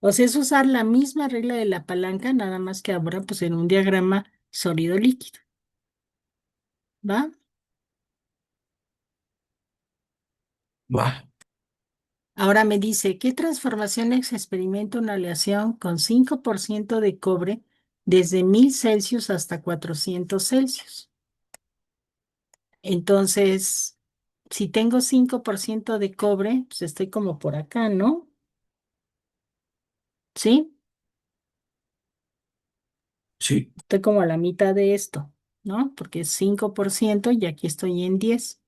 O sea, es usar la misma regla de la palanca, nada más que ahora pues en un diagrama sólido líquido. ¿Va? Va. Ahora me dice, ¿qué transformaciones experimenta una aleación con 5% de cobre desde 1000 C hasta 400 C? Entonces, si tengo 5% de cobre, pues estoy como por acá, ¿no? ¿Sí? Sí. Estoy como a la mitad de esto, ¿no? Porque es 5% y aquí estoy en 10.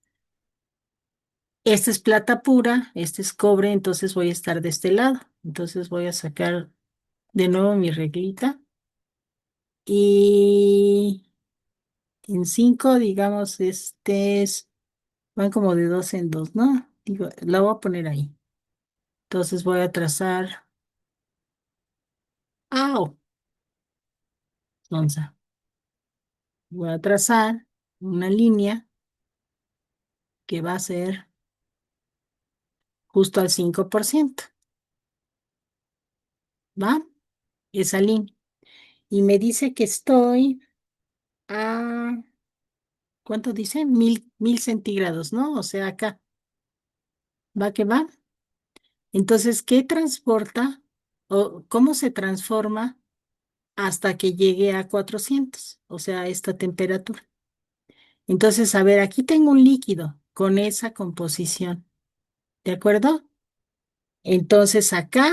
Esta es plata pura, este es cobre, entonces voy a estar de este lado. Entonces voy a sacar de nuevo mi reglita y en 5, digamos, van como de dos en dos, ¿no? Digo, la voy a poner ahí. Entonces voy a trazar, ¡au! Onza. Voy a trazar una línea que va a ser justo al 5%, ¿va? Esa línea. Y me dice que estoy a, ¿cuánto dice? 1000 centígrados, ¿no? O sea, acá, ¿va que va? Entonces, ¿qué transporta o cómo se transforma hasta que llegue a 400? O sea, a esta temperatura. Entonces, a ver, aquí tengo un líquido con esa composición, ¿de acuerdo? Entonces, acá,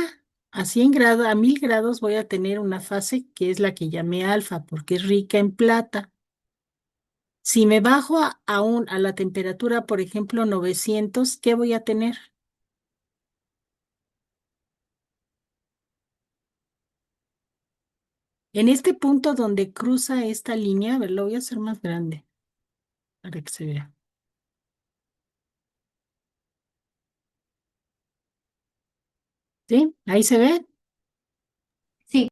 a 100 grados, a 1000 grados, voy a tener una fase que es la que llamé alfa, porque es rica en plata. Si me bajo a la temperatura, por ejemplo, 900, ¿qué voy a tener? En este punto donde cruza esta línea, a ver, lo voy a hacer más grande para que se vea. ¿Sí? Ahí se ve. Sí,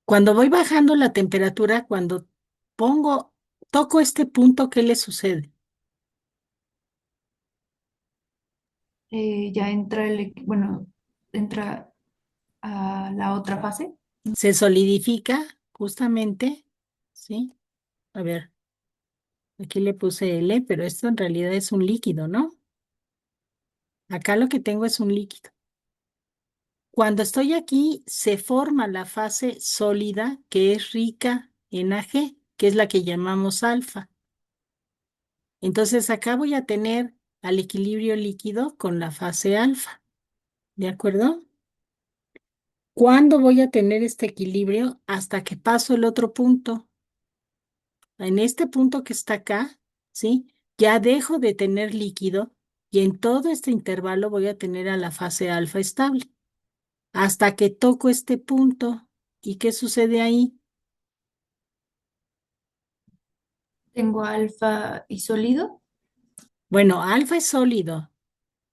Cuando voy bajando la temperatura, cuando toco este punto, ¿qué le sucede? ya entra bueno, entra a la otra fase. Se solidifica justamente, ¿sí? A ver, aquí le puse L, pero esto en realidad es un líquido, ¿no? Acá lo que tengo es un líquido. Cuando estoy aquí, se forma la fase sólida que es rica en Ag, que es la que llamamos alfa. Entonces acá voy a tener al equilibrio líquido con la fase alfa, ¿de acuerdo? ¿Cuándo voy a tener este equilibrio? Hasta que paso el otro punto. En este punto que está acá, ¿sí? Ya dejo de tener líquido Y en todo este intervalo voy a tener a la fase alfa estable. Hasta que toco este punto. ¿Y qué sucede ahí? Tengo alfa y sólido. Bueno, alfa es sólido,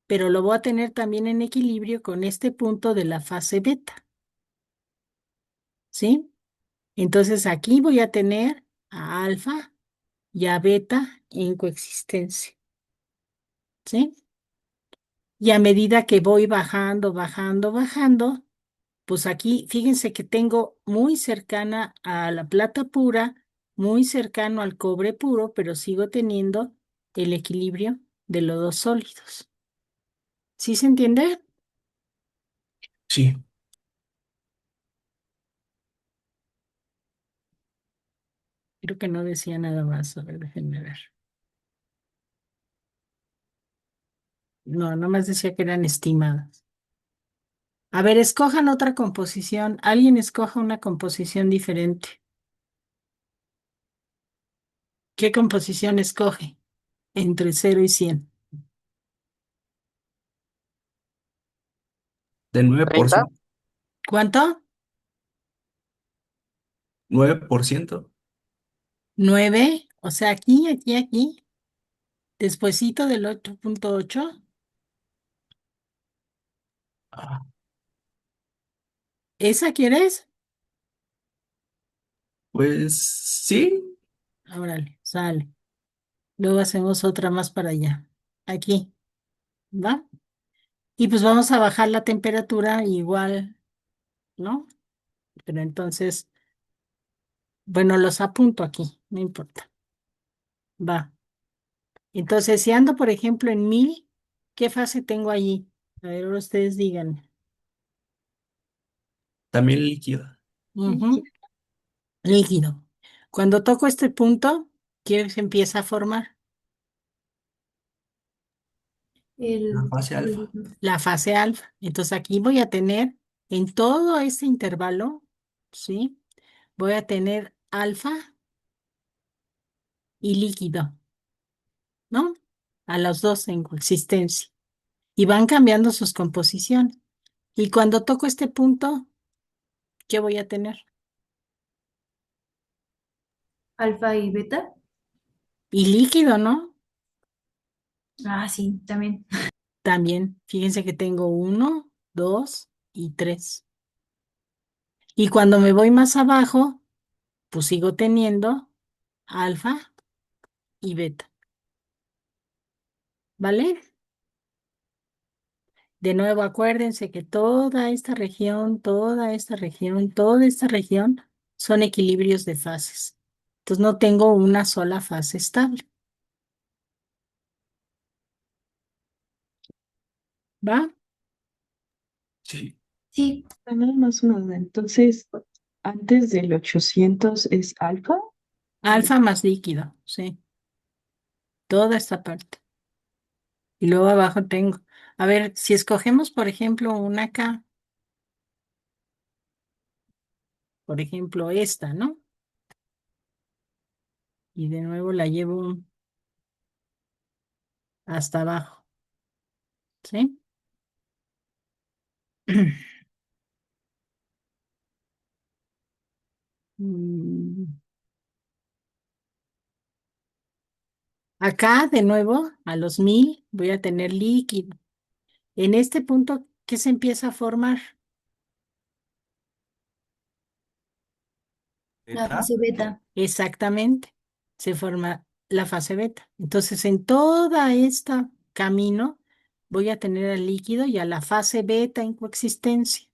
pero lo voy a tener también en equilibrio con este punto de la fase beta. ¿Sí? Entonces aquí voy a tener a alfa y a beta en coexistencia. ¿Sí? Y a medida que voy bajando, bajando, bajando, pues aquí fíjense que tengo muy cercana a la plata pura, muy cercano al cobre puro, pero sigo teniendo el equilibrio de los dos sólidos. ¿Sí se entiende? Sí. Creo que no decía nada más. A ver, déjenme ver. No, nomás decía que eran estimadas. A ver, escojan otra composición. Alguien escoja una composición diferente. ¿Qué composición escoge? Entre 0 y 100. De nueve por 30. ciento. ¿Cuánto? 9%. 9. O sea, aquí, aquí, aquí. Despuesito del 8.8. Ah, ¿Esa quieres? pues sí. Órale, sale. Luego hacemos otra más para allá. Aquí, ¿va? Y pues vamos a bajar la temperatura igual, ¿no? Pero entonces, bueno, los apunto aquí, no importa. Va. Entonces, si ando, por ejemplo, en 1000, ¿qué fase tengo allí? A ver, ahora ustedes digan. También líquida. Ujú. Líquido. Cuando toco este punto, ¿qué se empieza a formar? La El, fase alfa. La fase alfa. Entonces aquí voy a tener, en todo este intervalo, ¿sí? Voy a tener alfa y líquido, ¿no? A los dos en coexistencia. Y van cambiando sus composiciones. Y cuando toco este punto, ¿qué voy a tener? alfa y beta. Y líquido, ¿no? Ah, sí, también. También, fíjense que tengo 1, 2 y 3. Y cuando me voy más abajo, pues sigo teniendo alfa y beta, ¿vale? De nuevo, acuérdense que toda esta región, toda esta región, toda esta región son equilibrios de fases. Entonces no tengo una sola fase estable, ¿va? Sí. Sí, Nada más una duda. Entonces, antes del 800 es alfa. Alfa más líquido, sí, toda esta parte. Y luego abajo tengo, a ver, si escogemos, por ejemplo, una K, por ejemplo, esta, ¿no? Y de nuevo la llevo hasta abajo, ¿sí? Mm, Acá, de nuevo, a los 1000 voy a tener líquido. En este punto, ¿qué se empieza a formar? la Beta. fase beta. Exactamente, se forma la fase beta. Entonces, en todo este camino, voy a tener al líquido y a la fase beta en coexistencia.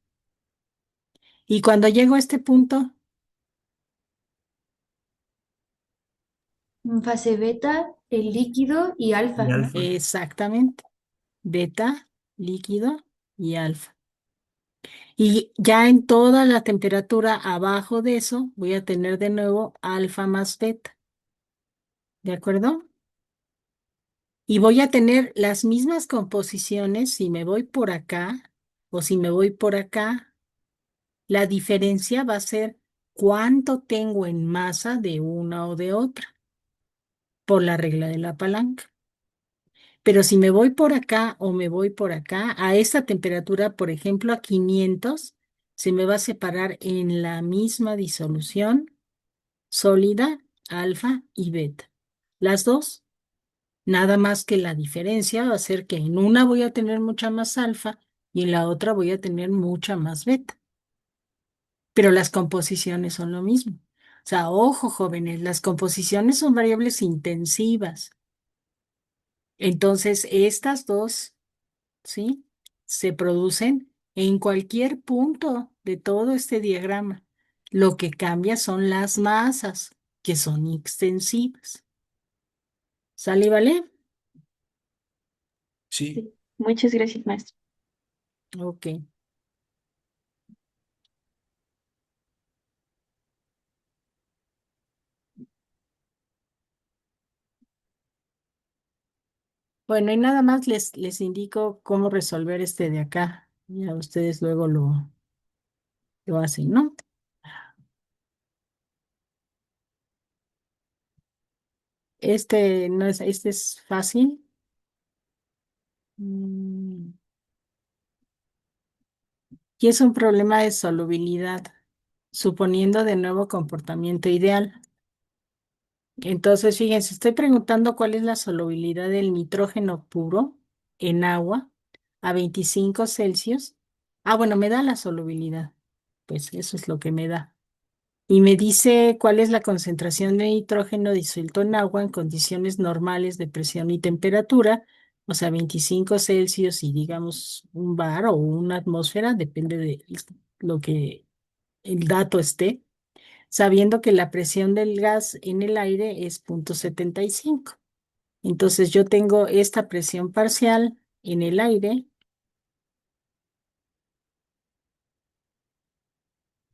Y cuando llego a este punto, Fase beta, el líquido y Y alfa, ¿no? alfa. exactamente, beta, líquido y alfa. Y ya en toda la temperatura abajo de eso, voy a tener de nuevo alfa más beta. ¿De acuerdo? Y voy a tener las mismas composiciones si me voy por acá o si me voy por acá. La diferencia va a ser cuánto tengo en masa de una o de otra, por la regla de la palanca. Pero si me voy por acá o me voy por acá, a esta temperatura, por ejemplo, a 500, se me va a separar en la misma disolución sólida, alfa y beta. Las dos, nada más que la diferencia va a ser que en una voy a tener mucha más alfa y en la otra voy a tener mucha más beta. Pero las composiciones son lo mismo. O sea, ojo, jóvenes, las composiciones son variables intensivas. Entonces, estas dos, ¿sí? Se producen en cualquier punto de todo este diagrama. Lo que cambia son las masas, que son extensivas. ¿Sale y vale? Sí. Sí. Muchas gracias, maestro. Ok. Bueno, y nada más les indico cómo resolver este de acá. Ya ustedes luego lo hacen, ¿no? Este no es, este es fácil. Mm, Y es un problema de solubilidad, suponiendo de nuevo comportamiento ideal. Entonces, fíjense, estoy preguntando cuál es la solubilidad del nitrógeno puro en agua a 25 Celsius. Ah, bueno, me da la solubilidad. Pues eso es lo que me da. Y me dice cuál es la concentración de nitrógeno disuelto en agua en condiciones normales de presión y temperatura, o sea, 25 Celsius y digamos un bar o una atmósfera, depende de lo que el dato esté, sabiendo que la presión del gas en el aire es 0,75. Entonces yo tengo esta presión parcial en el aire,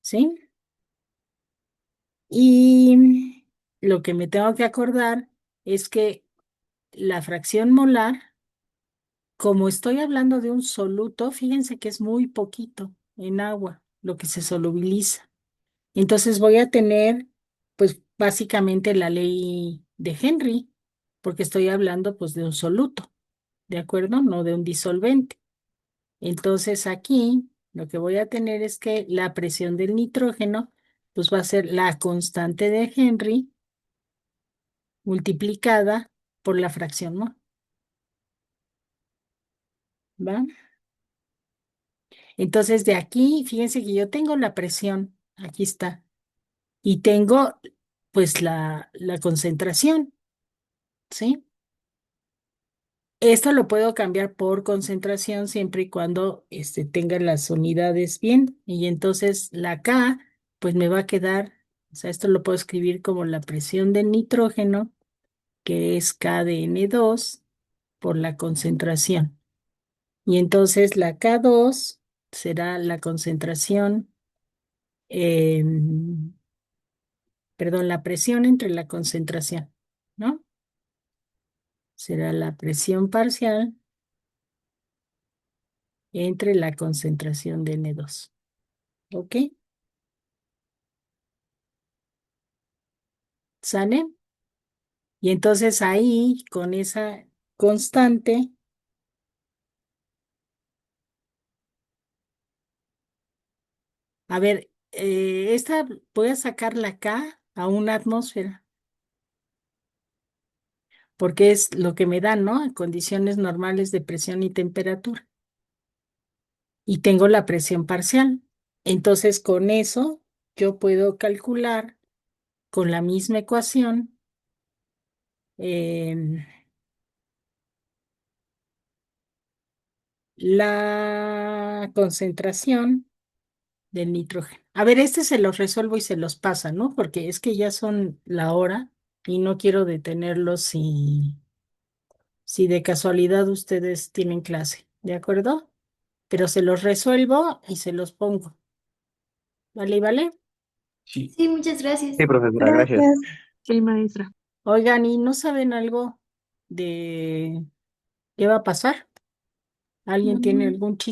¿sí? Y lo que me tengo que acordar es que la fracción molar, como estoy hablando de un soluto, fíjense que es muy poquito en agua, lo que se solubiliza. Entonces voy a tener, pues básicamente la ley de Henry, porque estoy hablando pues de un soluto, ¿de acuerdo? No de un disolvente. Entonces aquí lo que voy a tener es que la presión del nitrógeno pues va a ser la constante de Henry multiplicada por la fracción, ¿no? ¿Va? Entonces de aquí, fíjense que yo tengo la presión, aquí está, y tengo pues la concentración, ¿sí? Esto lo puedo cambiar por concentración siempre y cuando tenga las unidades bien. Y entonces la K, pues me va a quedar, o sea, esto lo puedo escribir como la presión del nitrógeno, que es K de N2 por la concentración. Y entonces la K2 será la concentración, perdón, la presión entre la concentración, ¿no? Será la presión parcial entre la concentración de N2. ¿Ok? ¿Sale? Y entonces ahí, con esa constante, a ver, esta voy a sacar la K a una atmósfera, porque es lo que me da, ¿no? En condiciones normales de presión y temperatura. Y tengo la presión parcial. Entonces, con eso, yo puedo calcular con la misma ecuación em, la concentración del nitrógeno. A ver, este se los resuelvo y se los pasa, ¿no? Porque es que ya son la hora y no quiero detenerlos si de casualidad ustedes tienen clase, ¿de acuerdo? Pero se los resuelvo y se los pongo. ¿Vale y vale? Sí. Sí, muchas gracias. Sí, profesora, gracias. Gracias. Sí, maestra. Oigan, ¿y no saben algo de qué va a pasar? ¿Alguien tiene Mm, algún